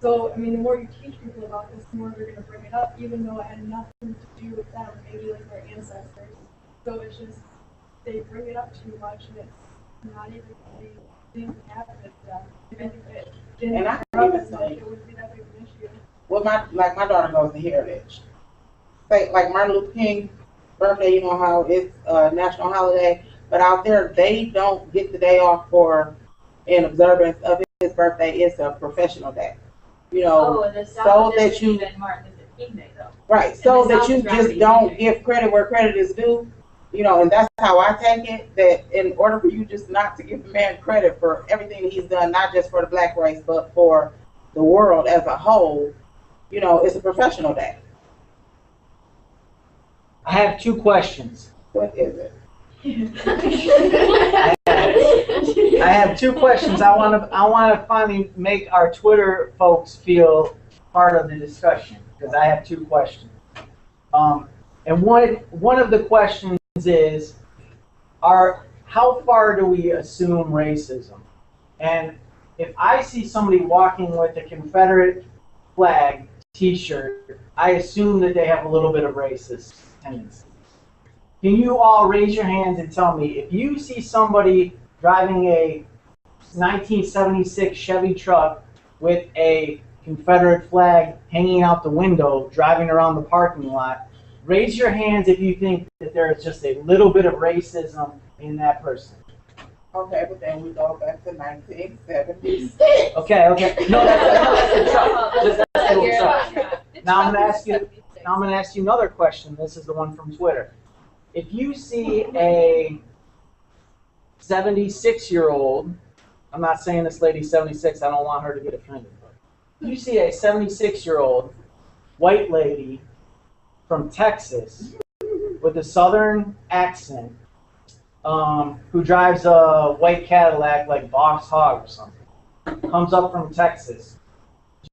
Speaker 5: So, I mean, the more you teach people about this, the more they're going to bring it up, even though it had nothing to do with them, maybe like their ancestors. So it's just, they bring it up too much, and it's not even really things that happen with them. I think it didn't
Speaker 3: And I
Speaker 5: grow up
Speaker 3: can
Speaker 5: as
Speaker 3: even
Speaker 5: much,
Speaker 3: say,
Speaker 5: it wouldn't be that big of an issue.
Speaker 3: well, my daughter goes to Heritage. Say, like Martin Luther King birthday, you know how it's a national holiday, but out there, they don't get the day off for in observance of his birthday. It's a professional day.
Speaker 1: Oh, the South
Speaker 3: so
Speaker 1: doesn't
Speaker 3: that you,
Speaker 1: even Martin Luther King Day though.
Speaker 3: right, so
Speaker 1: the
Speaker 3: that
Speaker 1: South
Speaker 3: you
Speaker 1: is
Speaker 3: just
Speaker 1: Robert E.
Speaker 3: don't
Speaker 1: Lee.
Speaker 3: give credit where credit is due. And that's how I take it, that in order for you just not to give the man credit for everything that he's done, not just for the black race, but for the world as a whole, it's a professional day.
Speaker 2: I have two questions.
Speaker 3: What is it?
Speaker 2: I have two questions. I want to finally make our Twitter folks feel part of the discussion because I have two questions. And one of the questions is, how far do we assume racism? And if I see somebody walking with a Confederate flag T-shirt, I assume that they have a little bit of racist tendency. Can you all raise your hands and tell me if you see somebody driving a 1976 Chevy truck with a Confederate flag hanging out the window, driving around the parking lot, raise your hands if you think that there is just a little bit of racism in that person.
Speaker 3: Okay, but then we go back to 1976.
Speaker 2: Okay. No, that's the truck. Just that's the little truck. Now I'm gonna ask you another question. This is the one from Twitter. If you see a 76-year-old, I'm not saying this lady's 76, I don't want her to get offended. If you see a 76-year-old white lady from Texas with a southern accent who drives a white Cadillac like Boss Hog or something, comes up from Texas,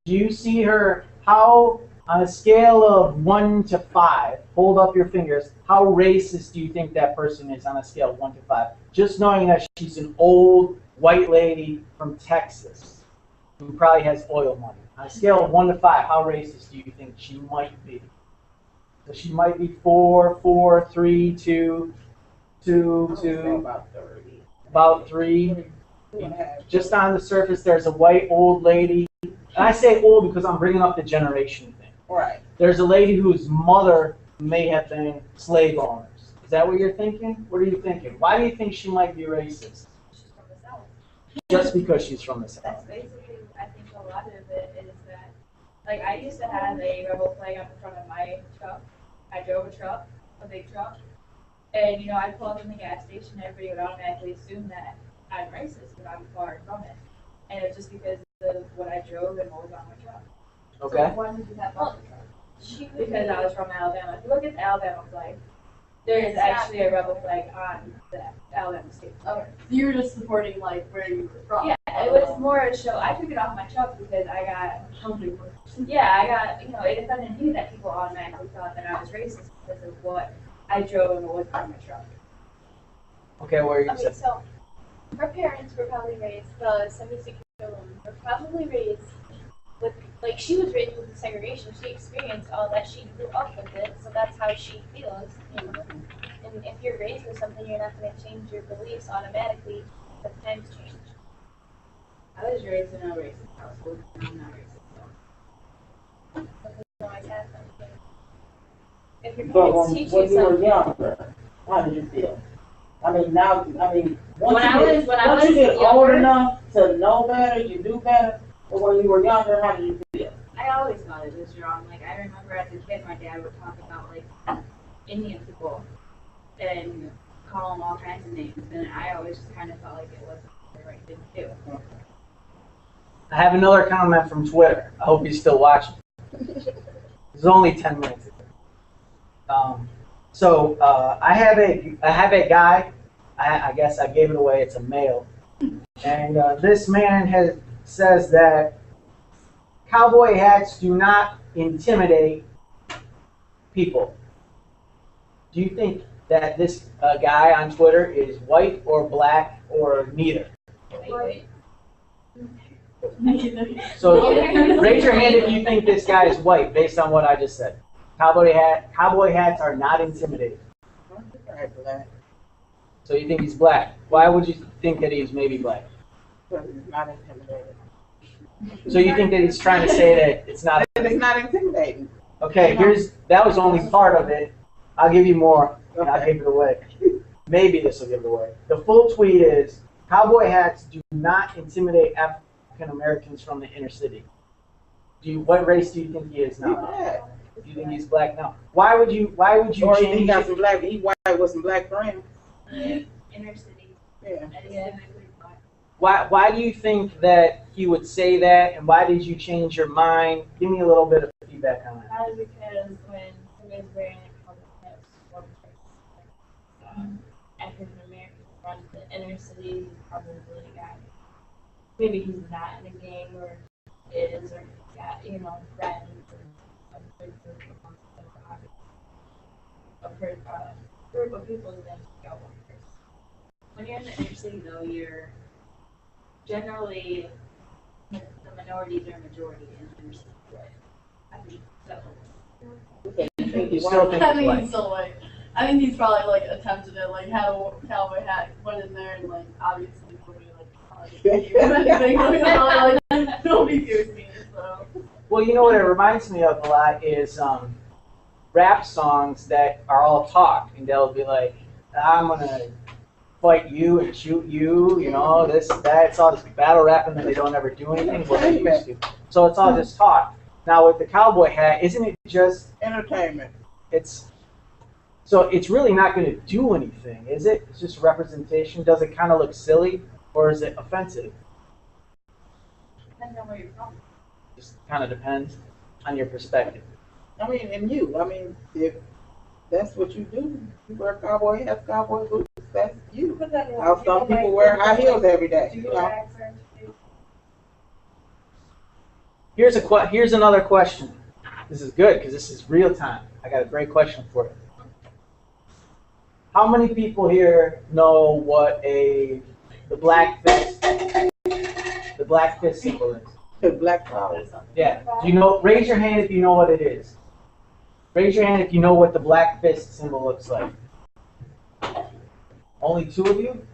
Speaker 2: do you see her, how, on a scale of 1 to 5, hold up your fingers, how racist do you think that person is on a scale of 1 to 5? Just knowing that she's an old white lady from Texas who probably has oil money. On a scale of 1 to 5, how racist do you think she might be? So she might be 4, 3, 2,
Speaker 3: About 30.
Speaker 2: about 3.
Speaker 3: 2.5.
Speaker 2: Just on the surface, there's a white old lady. And I say old because I'm bringing up the generation thing.
Speaker 3: Right.
Speaker 2: There's a lady whose mother may have been slave owners. Is that what you're thinking? What are you thinking? Why do you think she might be racist?
Speaker 1: She's from the South.
Speaker 2: Just because she's from the
Speaker 1: That's
Speaker 2: South.
Speaker 1: basically, I think a lot of it is that, like, I used to have a rebel flag up in front of my truck. I drove a truck, a big truck, and, I'd pull up in the gas station, everybody would automatically assume that I'm racist, but I'm far from it. And it was just because of what I drove and what was on my truck.
Speaker 2: Okay?
Speaker 5: Why did you have on the truck?
Speaker 1: Because I was from Alabama. If you look at the Alabama flag, there is actually a rebel flag on the Alabama state flag.
Speaker 5: Okay. You were just supporting like where you were from.
Speaker 1: Yeah, it was more a show. I took it off my truck because I got, it offended me that people automatically thought that I was racist because of what I drove and what was on my truck.
Speaker 2: Okay, what are you
Speaker 7: Okay,
Speaker 2: saying?
Speaker 7: so her parents were probably raised, the 76-year-old woman, were probably raised with, like, she was raised with the segregation. She experienced all that. She grew up with it, so that's how she feels. And if you're raised with something, you're not going to change your beliefs automatically because times change.
Speaker 1: I was raised in a racist household, and I'm not racist. So.
Speaker 7: You always have something. If your
Speaker 3: But
Speaker 7: parents teach
Speaker 3: when
Speaker 7: you
Speaker 3: you were
Speaker 7: something,
Speaker 3: younger, how did you feel? I mean, now, I mean, once
Speaker 1: When I was
Speaker 3: once you get old
Speaker 1: younger-
Speaker 3: enough to know better, you do better. But when you were younger, how did you feel?
Speaker 1: I always thought it was wrong. Like, I remember as a kid, my dad would talk about, like, Indian people and call them all kinds of names. And I always just kind of felt like it wasn't the right thing to do.
Speaker 2: I have another comment from Twitter. I hope he's still watching. It's only 10 minutes. I have a guy. I guess I gave it away. It's a male, and this man says that cowboy hats do not intimidate people. Do you think that this guy on Twitter is white or black or neither?
Speaker 1: Wait.
Speaker 2: So raise your hand if you think this guy is white based on what I just said. Cowboy hats are not intimidating.
Speaker 3: Black.
Speaker 2: So you think he's black. Why would you think that he's maybe black?
Speaker 3: Because it's not intimidating.
Speaker 2: So you think that he's trying to say that it's not.
Speaker 3: It's not intimidating.
Speaker 2: Okay, that was only part of it. I'll give you more, and I'll give it away. Maybe this will give it away. The full tweet is, cowboy hats do not intimidate African Americans from the inner city. What race do you think he is now?
Speaker 3: Black.
Speaker 2: Do you think he's black now? Why would you
Speaker 3: Or he
Speaker 2: change
Speaker 3: got
Speaker 2: it?
Speaker 3: some black, he white with some black friends.
Speaker 1: Inner city.
Speaker 3: Yeah.
Speaker 1: That is typically black.
Speaker 2: Why do you think that he would say that, and why did you change your mind? Give me a little bit of feedback on that.
Speaker 6: Probably because when somebody's wearing a cowboy hat, African American from the inner city, he's probably got, maybe he's not in a gang or is, or he's got, friends or a big group of people that go first.
Speaker 1: When you're in the inner city, though, you're generally the minorities are majority in the inner city. I think so.
Speaker 2: You still think
Speaker 8: I
Speaker 2: he's
Speaker 8: think
Speaker 2: white?
Speaker 8: he's still white. I think he's probably like attempted it, like had a cowboy hat, went in there, and like obviously nobody like nobody fears me. So
Speaker 2: Well, you know what it reminds me of a lot is rap songs that are all talk, and they'll be like, I'm gonna fight you and shoot you, this, that. It's all this battle rapping that they don't ever do anything what they used to. So it's all just talk. Now with the cowboy hat, isn't it just
Speaker 3: Entertainment.
Speaker 2: it's really not going to do anything, is it? It's just representation. Does it kind of look silly, or is it offensive?
Speaker 1: Depends on where you're from.
Speaker 2: Just kind of depends on your perspective.
Speaker 3: I mean, and you. I mean, if that's what you do, you wear cowboy hats, cowboy boots, that's you.
Speaker 5: But then,
Speaker 3: How some people wear high heels every day.
Speaker 5: do
Speaker 3: You
Speaker 5: you
Speaker 3: know?
Speaker 5: accent?
Speaker 2: Here's another question. This is good because this is real time. I got a great question for you. How many people here know what the black fist symbol is?
Speaker 3: The black power.
Speaker 2: Yeah. Do you know? Raise your hand if you know what it is. Raise your hand if you know what the black fist symbol looks like. Only 2 of you?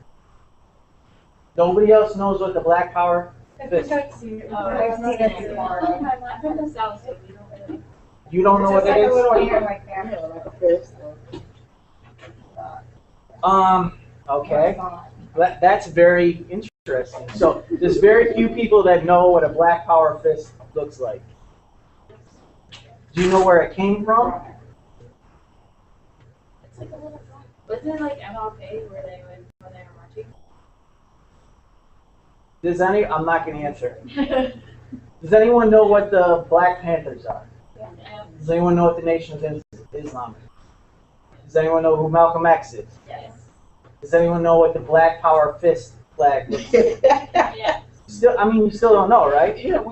Speaker 2: Nobody else knows what the black power fist.
Speaker 5: I've seen it.
Speaker 4: I've seen it before.
Speaker 1: I'm from the south, so we don't really.
Speaker 2: You don't know what that
Speaker 4: It's
Speaker 2: is?
Speaker 4: like a little ear like that.
Speaker 3: Yeah, like a fist.
Speaker 2: Okay. That's very interesting. So there's very few people that know what a black power fist looks like. Do you know where it came from?
Speaker 1: It's like a little. Wasn't it like MLK where they were marching?
Speaker 2: I'm not going to answer. Does anyone know what the Black Panthers are? Does anyone know what the Nation of Islam is? Does anyone know who Malcolm X is?
Speaker 1: Yes.
Speaker 2: Does anyone know what the Black Power Fist flag looks like?
Speaker 1: Yeah.
Speaker 2: You still don't know, right?
Speaker 3: Yeah,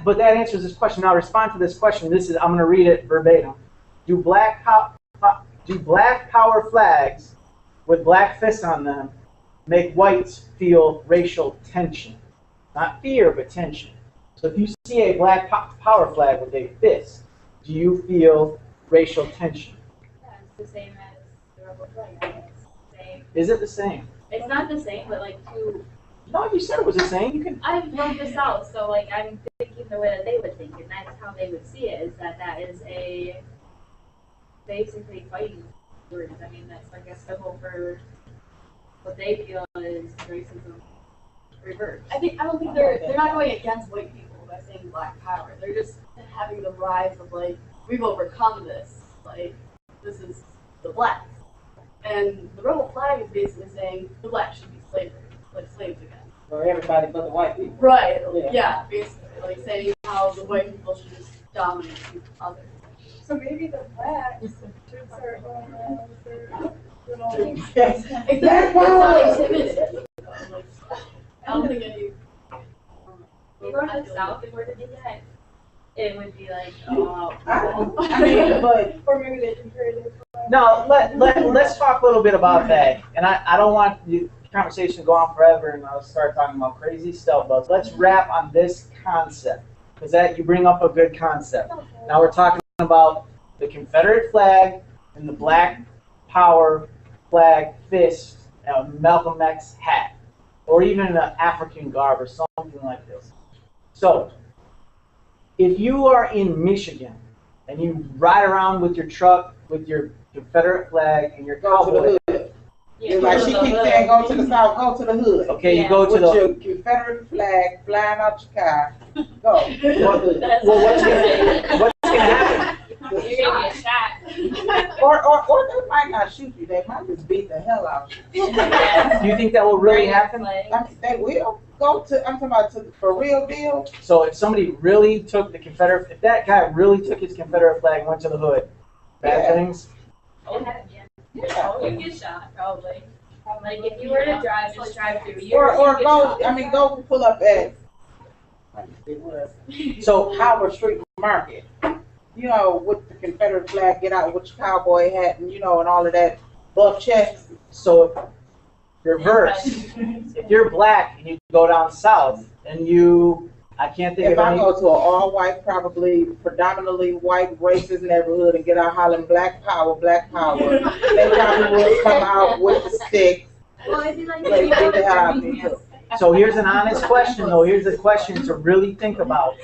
Speaker 2: But that answers this question. Now respond to this question. I'm going to read it verbatim. Do black power flags with black fists on them make whites feel racial tension? Not fear, but tension. So if you see a black power flag with a fist, do you feel racial tension?
Speaker 1: Yeah, it's the same as the rebel flag. It's the same.
Speaker 2: Is it the same?
Speaker 1: It's not the same, but like
Speaker 2: No, you said it was the same. You can.
Speaker 1: I'm from the south, so like I'm thinking the way that they would think, and that's how they would see it. Is that is basically fighting words. I mean, that's like a symbol for
Speaker 8: what they feel is racism reversed. I don't think they're not going against white people by saying black power. They're just having the rise of like, we've overcome this. Like, this is the blacks. And the rebel flag is basically saying the blacks should be slaves again.
Speaker 3: For everybody but the white people.
Speaker 8: Right. Yeah, basically. Like saying how the white people should just dominate others.
Speaker 5: So maybe the blacks should start going around with their little things.
Speaker 8: Exactly. That's how they timid. Like, I don't think any.
Speaker 1: You go to the South and were to do that, it would be like, oh,
Speaker 3: I mean, but
Speaker 5: Or maybe they compare their flag.
Speaker 2: No, let's talk a little bit about that. And I don't want the conversation to go on forever and I'll start talking about crazy stuff, but let's wrap on this concept. Because that you bring up a good concept. Now we're talking about the Confederate flag and the Black Power flag fist, Malcolm X hat, or even an African garb or something like this. So, if you are in Michigan and you ride around with your truck with your Confederate flag and your
Speaker 3: go to
Speaker 2: cowboy,
Speaker 3: the hood. It's like she keeps saying, go to the South, go to the hood.
Speaker 2: okay, you go to
Speaker 3: With
Speaker 2: the
Speaker 3: your Confederate flag flying out your car. Go.
Speaker 2: well, what's gonna happen?
Speaker 1: you're gonna get shot.
Speaker 3: Or they might not shoot you. They might just beat the hell out of you.
Speaker 2: Do you think that will really happen?
Speaker 3: I mean, they will go to. I'm talking about for real deal.
Speaker 2: So if somebody really took the Confederate, if that guy really took his Confederate flag and went to the hood, bad things.
Speaker 1: Oh, yeah.
Speaker 3: Yeah.
Speaker 1: You get shot, probably. Like, if you were to drive, just drive through.
Speaker 3: Or
Speaker 1: you
Speaker 3: go.
Speaker 1: get
Speaker 3: I mean, go pull up at. It was
Speaker 2: So
Speaker 3: Howard Street Market. You know, with the Confederate flag, get out with your cowboy hat and and all of that buff chest.
Speaker 2: so reverse. If you're black and you go down south and I can't think
Speaker 3: If
Speaker 2: of
Speaker 3: I
Speaker 2: any.
Speaker 3: go to an all-white, probably predominantly white, racist neighborhood and get out hollering black power, they probably will come out with the sticks.
Speaker 1: Well, it'd be like,
Speaker 3: Like, get the hell out of me too.
Speaker 2: So here's an honest question, though. Here's a question to really think about.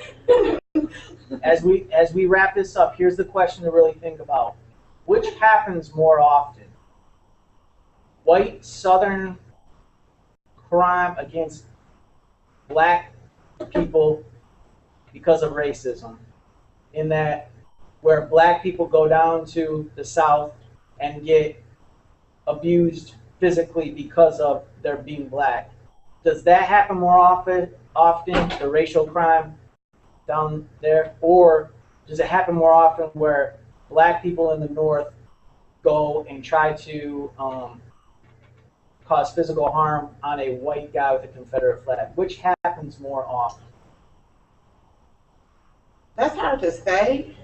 Speaker 2: As we wrap this up, here's the question to really think about. Which happens more often? White Southern crime against black people because of racism. In that, where black people go down to the South and get abused physically because of their being black. Does that happen more often, the racial crime down there? Or does it happen more often where black people in the North go and try to cause physical harm on a white guy with a Confederate flag? Which happens more often?
Speaker 3: That's hard to say.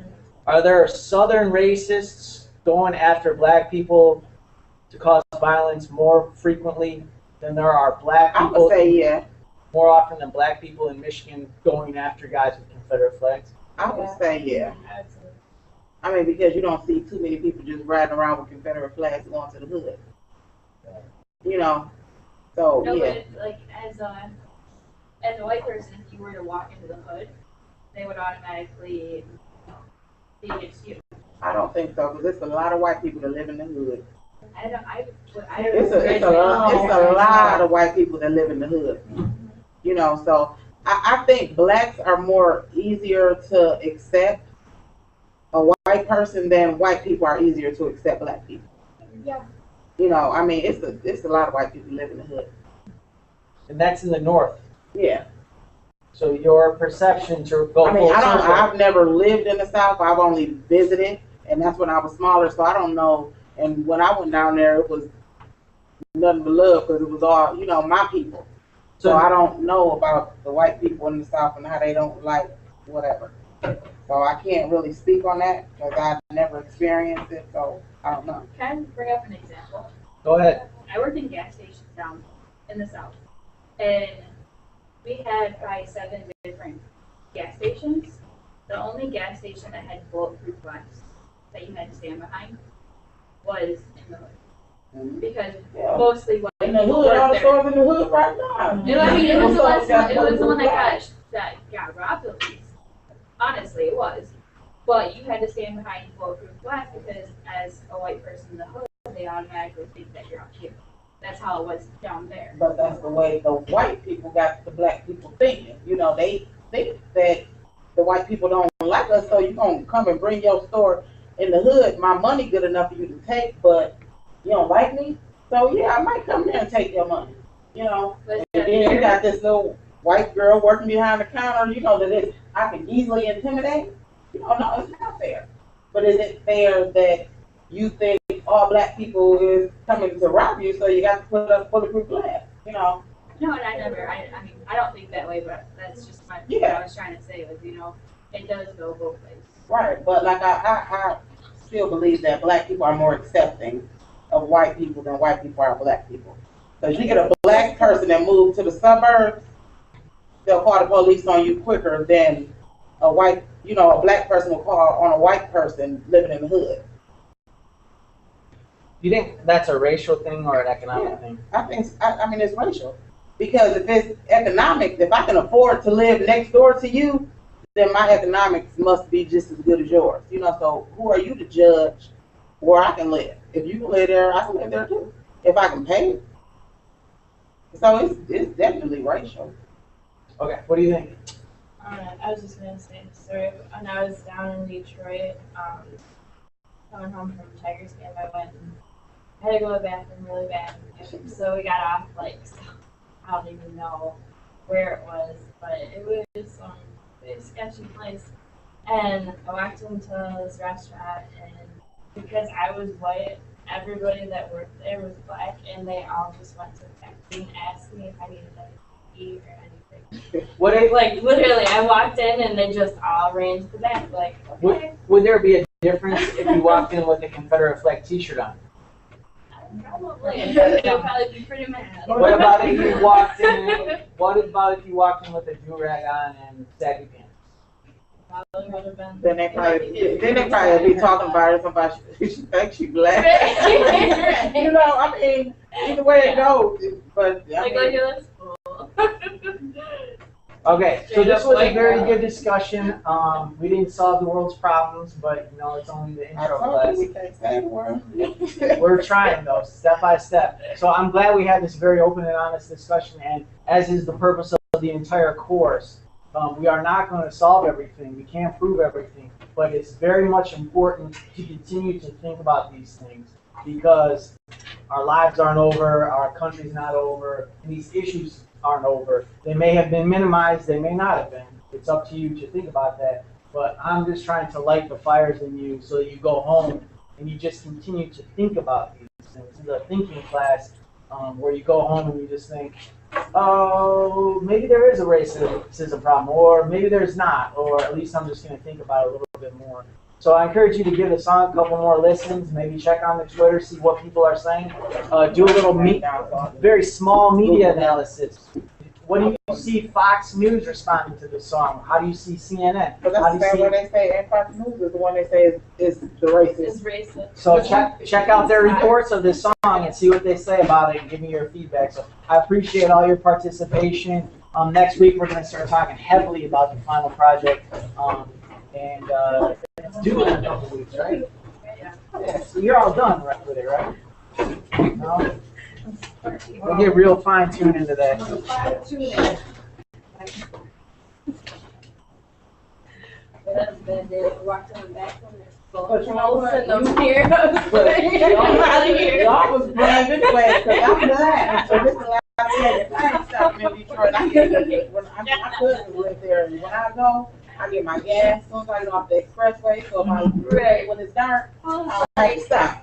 Speaker 2: Are there Southern racists going after black people to cause violence more frequently than there are black
Speaker 3: I
Speaker 2: people?
Speaker 3: would say yeah.
Speaker 2: More often than black people in Michigan going after guys with Confederate flags?
Speaker 3: I would say yeah. I mean, because you don't see too many people just riding around with Confederate flags going to the hood. So
Speaker 1: No,
Speaker 3: yeah.
Speaker 1: but like as a white person, if you were to walk into the hood, they would automatically be against you.
Speaker 3: I don't think so, because there's a lot of white people that live in the hood. It's a lot of white people that live in the hood. So I think blacks are more easier to accept a white person than white people are easier to accept black people.
Speaker 5: Yeah.
Speaker 3: I mean, it's a lot of white people live in the hood.
Speaker 2: And that's in the North.
Speaker 3: Yeah.
Speaker 2: So your perception to go
Speaker 3: I mean,
Speaker 2: full circle.
Speaker 3: I've never lived in the South. I've only visited, and that's when I was smaller, so I don't know. And when I went down there, it was nothing but love because it was all, my people. So I don't know about the white people in the South and how they don't like whatever. So I can't really speak on that because I've never experienced it, so I don't know.
Speaker 1: Can I bring up an example?
Speaker 2: Go ahead.
Speaker 1: I worked in gas stations down in the South, and we had probably 7 different gas stations. The only gas station that had bulletproof vests that you had to stand behind was in the hood.
Speaker 3: Mhm.
Speaker 1: Because
Speaker 3: Yeah.
Speaker 1: mostly white
Speaker 3: In the
Speaker 1: people
Speaker 3: hood, all
Speaker 1: worked
Speaker 3: the
Speaker 1: there.
Speaker 3: stores in the hood right now.
Speaker 1: It was the last one. It was the one
Speaker 3: Bulletproof
Speaker 1: that got robbed at least. Honestly, it was. But you had to stand behind bulletproof glass because as a white person in the hood, they automatically think that you're out here. that's how it was down there.
Speaker 3: But that's the way the white people got the black people thinking. You know, they think that the white people don't like us, so you gonna come and bring your store in the hood. My money good enough for you to take, but you don't like me, so yeah, I might come there and take your money. You know,
Speaker 1: But
Speaker 3: and then you got this little white girl working behind the counter. You know that I can easily intimidate. You know, no, it's not fair. But is it fair that you think all black people is coming to rob you, so you got to put up bulletproof glass? You know.
Speaker 1: No, and I mean, I don't think that way, but that's just what I was trying to say was, you know, it does go both ways.
Speaker 3: Right, but like I still believe that black people are more accepting of white people than white people are black people. Because you get a black person that moves to the suburbs, they'll call the police on you quicker than a black person will call on a white person living in the hood.
Speaker 2: Do you think that's a racial thing or an economic thing?
Speaker 3: I mean it's racial. Because if it's economic, if I can afford to live next door to you, then my economics must be just as good as yours. You know, so who are you to judge where I can live? If you can live there, I can live there too. If I can pay it. So it's definitely racial.
Speaker 2: Okay, what do you think?
Speaker 6: I was just gonna say, so when I was down in Detroit, coming home from Tigers game, I went and I had to go to the bathroom really bad. So we got off I don't even know where it was, but it was some big sketchy place. And I walked into this restaurant, and because I was white, everybody that worked there was black, and they all just went to the back and asked me if I needed anything to eat or anything. Literally, I walked in and they just all ran to the back, like, okay.
Speaker 2: Would there be a difference if you walked in with a Confederate flag T-shirt on?
Speaker 6: Probably. They'll probably be pretty mad.
Speaker 2: What about if you walked in? What about if you walked in with a do-rag on and saggy pants?
Speaker 6: Probably would have been.
Speaker 3: Then they probably be talking about it. Somebody she thinks she black. You know, I mean, either way it goes. But I mean,
Speaker 6: you look cool.
Speaker 2: Okay, so this was a very good discussion. We didn't solve the world's problems, but you know it's only the intro class.
Speaker 3: we can't say the word.
Speaker 2: We're trying though, step by step. So I'm glad we had this very open and honest discussion, and as is the purpose of the entire course, we are not going to solve everything. We can't prove everything, but it's very much important to continue to think about these things because our lives aren't over, our country's not over, and these issues aren't over. They may have been minimized, they may not have been. It's up to you to think about that. But I'm just trying to light the fires in you so that you go home and you just continue to think about these things. This is a thinking class where you go home and you just think, oh, maybe there is a racism problem, or maybe there's not, or at least I'm just going to think about it a little bit more. So I encourage you to give the song a couple more listens, maybe check on the Twitter, see what people are saying. Do a little very small media analysis. What do you see Fox News responding to this song? How do you see CNN?
Speaker 3: But that's the same way they say, and Fox News is the one they say is the racist.
Speaker 6: It's racist.
Speaker 2: So check out their reports of this song and see what they say about it and give me your feedback. So I appreciate all your participation. Next week we're going to start talking heavily about the final project. And it's due in a couple weeks, right? Yeah. So you're all done right with it, right? No? We'll get real fine-tuned into that.
Speaker 6: That's bad. They walked on back from their school.
Speaker 3: But you know what?
Speaker 6: Send them here.
Speaker 3: Y'all was brave anyway, because I'm glad. So this is the last day that I ain't stopping in Detroit. I couldn't live there. And when I go, I get my gas as soon as I get off the expressway. So when it's dark, I stop.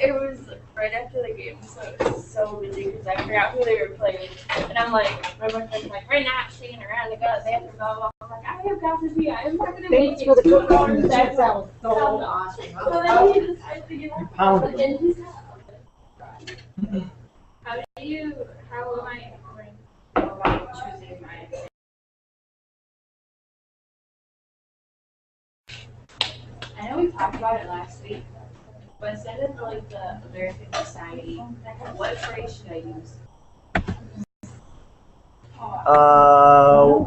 Speaker 6: It was right after the game, so it was so busy because I forgot who they were playing. And I'm like, my boyfriend's like, we're not sticking around to go to the bathroom, blah, blah. I'm like, I have got to be, I'm not going to make it.
Speaker 3: For the
Speaker 6: So
Speaker 3: cookies.
Speaker 6: that
Speaker 3: That was so
Speaker 6: awesome. So then he decides to get up in his house. How am I going about choosing my I know we talked about it last week, but instead of like the American Society, what phrase should I use?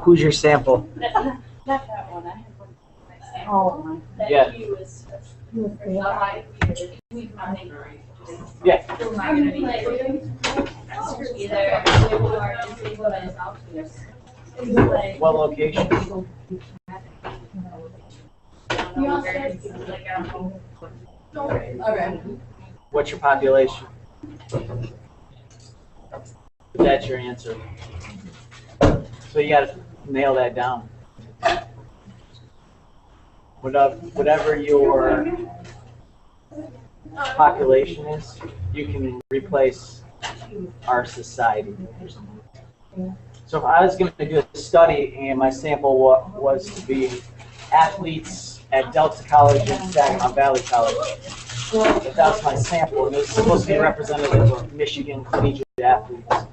Speaker 2: Who's your sample?
Speaker 6: Not that one. I have one.
Speaker 3: Oh,
Speaker 6: That
Speaker 2: Yeah.
Speaker 6: he was just, or the high fear, we money.
Speaker 2: Yeah.
Speaker 1: Still not gonna be able to. Either people are disabled as outsiders. It's like.
Speaker 2: What location?
Speaker 1: Like, I don't know.
Speaker 8: Okay.
Speaker 2: What's your population? That's your answer. So you gotta nail that down. Whatever your population is, you can replace our society or something. So if I was going to do a study and my sample was to be athletes at Delta College and Saginaw Valley College, if that was my sample, and it was supposed to be representative of Michigan collegiate athletes,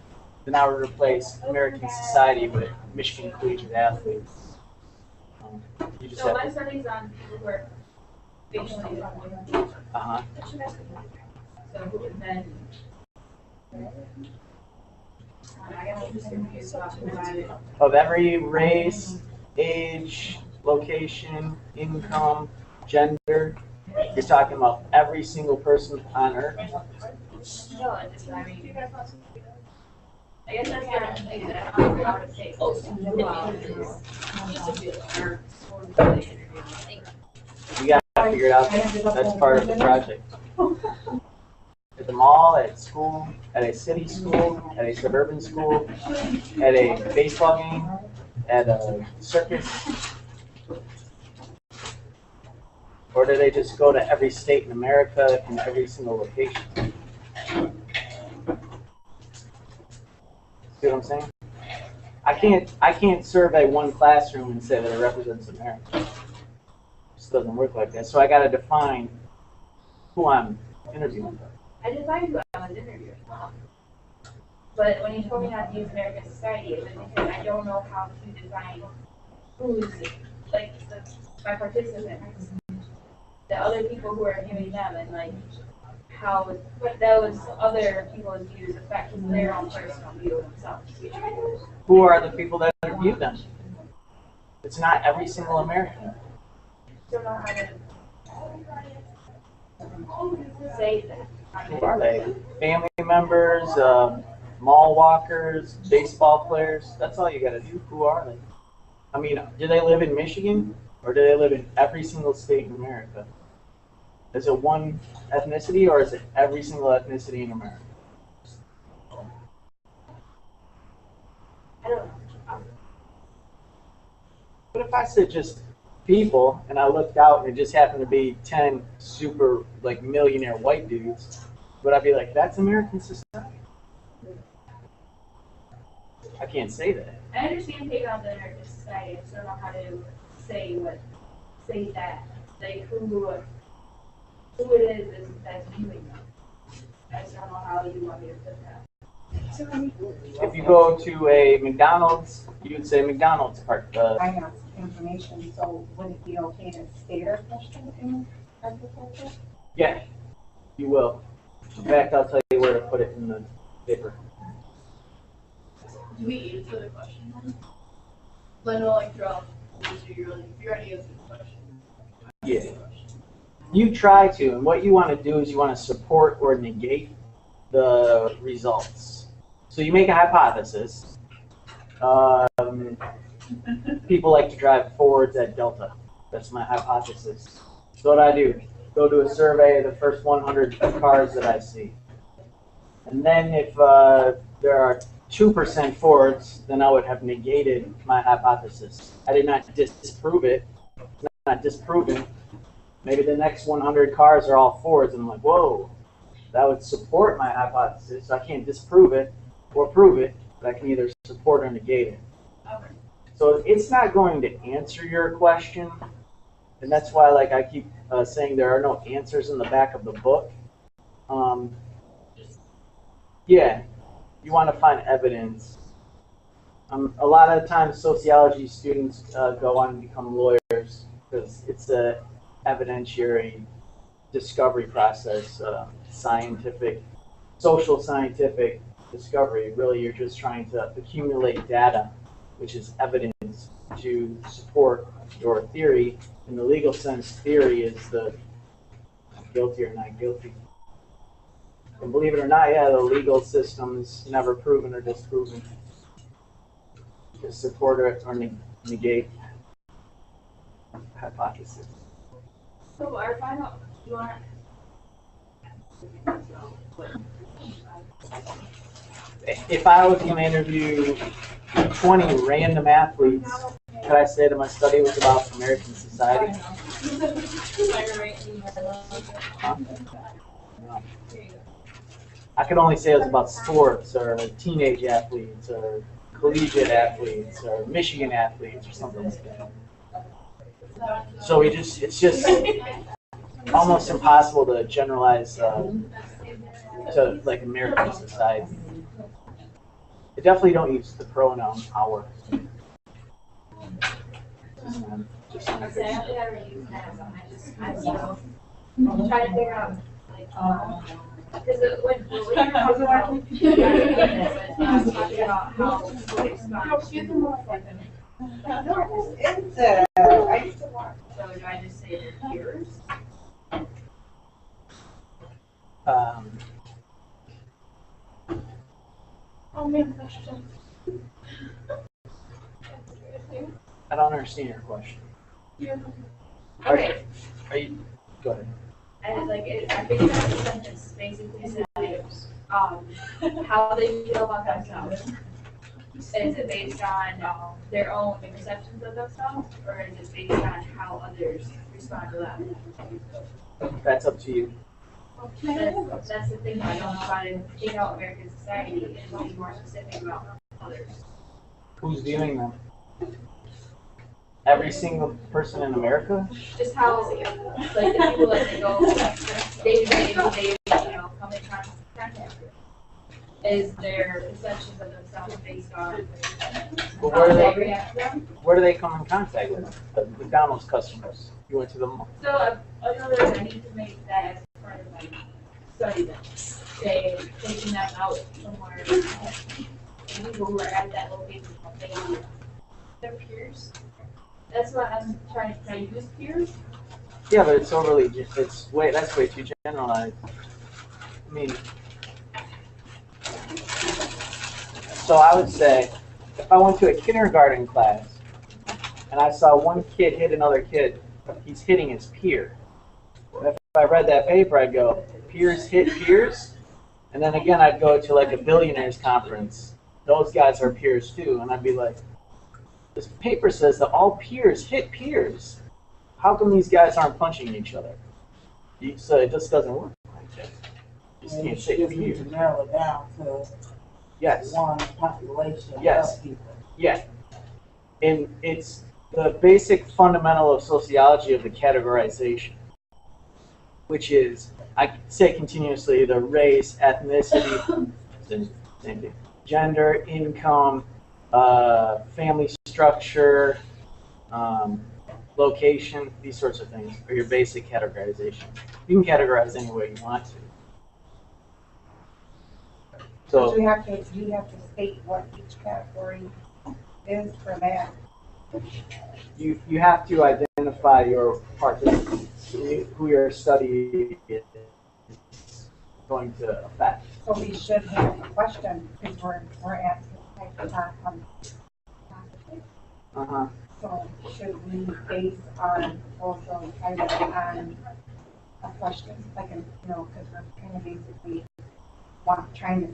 Speaker 2: then I would replace American Society with Michigan collegiate athletes. You just
Speaker 1: So
Speaker 2: have
Speaker 1: my
Speaker 2: to,
Speaker 1: study's on people who are facially disabled.
Speaker 2: uh-huh.
Speaker 1: So who would then? I got just confused about it.
Speaker 2: Of every race, age, location, income, gender, you're talking about every single person on earth.
Speaker 1: No, it's just, I guess that's not a thing that I don't know how to say.
Speaker 2: You gotta figure it out. That's part of the project. At the mall, at school, at a city school, at a suburban school, at a baseball game, at a circus. Or do they just go to every state in America and every single location? See what I'm saying? I can't survey one classroom and say that it represents America. It just doesn't work like that. So I gotta define who I'm interviewing.
Speaker 1: I decided who I was interviewing. But when you told me not to use American Society, it was because I don't know how to define who's, like, my participants, the other people who are viewing them, and like how those other people's views affect their own personal view of themselves.
Speaker 2: Who are the people that interview them? It's not every single American.
Speaker 1: Don't know how to say that.
Speaker 2: Who are they? Family members, mall walkers, baseball players. That's all you gotta do. Who are they? I mean, do they live in Michigan or do they live in every single state in America? Is it one ethnicity or is it every single ethnicity in America?
Speaker 1: I don't know.
Speaker 2: What if I said just people and I looked out and it just happened to be 10 super like millionaire white dudes? Would I be like, that's American society? I can't say that.
Speaker 1: I understand taking on the American Society. I just don't know how to say that. Like who it is that's viewing them. I just don't know how you want me to put that.
Speaker 2: If you go to a McDonald's, you would say McDonald's part.
Speaker 4: Finance information, so would it be okay to state our question in agriculture?
Speaker 2: Yeah, you will. In fact, I'll tell you where to put it in the paper.
Speaker 8: Do we answer the question then? I know like throughout if you already answered the question.
Speaker 2: Yeah. You try to, and what you want to do is you want to support or negate the results. So you make a hypothesis. People like to drive Fords at Delta. That's my hypothesis. So what I do, go do a survey of the first 100 cars that I see. And then if there are 2% Fords, then I would have negated my hypothesis. I did not disprove it. It's not disproven. Maybe the next 100 cars are all Fords, and I'm like, whoa, that would support my hypothesis. So I can't disprove it or prove it, but I can either support or negate it.
Speaker 1: Okay.
Speaker 2: So it's not going to answer your question, and that's why, like, I keep saying there are no answers in the back of the book. Yeah, you want to find evidence. A lot of times, sociology students go on and become lawyers because it's a evidentiary discovery process, scientific, social scientific discovery. Really, you're just trying to accumulate data, which is evidence to support your theory. In the legal sense, theory is the guilty or not guilty. And believe it or not, yeah, the legal system's never proven or disproven to support or negate hypothesis.
Speaker 1: So our final, you want?
Speaker 2: If I was going to interview 20 random athletes, could I say that my study was about American society? Huh? No. I could only say it was about sports or teenage athletes or collegiate athletes or Michigan athletes or something like that. So it's just almost impossible to generalize to like American society. They definitely don't use the pronoun our.
Speaker 1: I'm saying, I don't think I ever use that, I'm trying to figure out, like, because when you're talking about, I was talking about how people respond.
Speaker 4: I used to watch.
Speaker 1: So do I just say their peers?
Speaker 5: Oh, man, question.
Speaker 2: I don't understand your question.
Speaker 5: Yeah.
Speaker 1: Okay,
Speaker 2: Are you? Go ahead.
Speaker 1: and like, I think that sentence basically says, how they feel about themselves. Is it based on their own perceptions of themselves, or is it based on how others respond to them?
Speaker 2: That's up to you.
Speaker 1: That's the thing, I don't try to take out American society and be more specific about others.
Speaker 2: Who's viewing them? Every single person in America?
Speaker 1: Just how, like, the people that they go day to day, come in contact with. Is their perceptions of themselves based on
Speaker 2: But
Speaker 1: how they react to them?
Speaker 2: where do they come in contact with? The McDonald's customers. You went to the mall.
Speaker 1: So another, I need to make that as part of my study then. Say, taking them out somewhere, people who are at that location, their peers. That's what I'm trying to use peers.
Speaker 2: Yeah, but it's overly. That's way too generalized. I mean, so I would say, if I went to a kindergarten class and I saw one kid hit another kid, he's hitting his peer. And if I read that paper, I'd go, peers hit peers? And then again, I'd go to like a billionaires conference. Those guys are peers too. And I'd be like, this paper says that all peers hit peers. How come these guys aren't punching each other? So it just doesn't work like that. You just can't say
Speaker 3: Just need
Speaker 2: peers.
Speaker 3: to narrow it down to
Speaker 2: Yes.
Speaker 3: one population
Speaker 2: Yes.
Speaker 3: of people.
Speaker 2: Yeah. And it's the basic fundamental of sociology of the categorization, which is, I say continuously, the race, ethnicity, same thing, gender, income, family structure, location, these sorts of things are your basic categorization. You can categorize any way you want to. So
Speaker 4: You have to state what each category is for that.
Speaker 2: you have to identify your participants, who your study is going to affect.
Speaker 4: So we should have a question because we're asking type of topic.
Speaker 2: Uh-huh.
Speaker 4: So should we base our social title on a question, like, because we're kind of basically trying to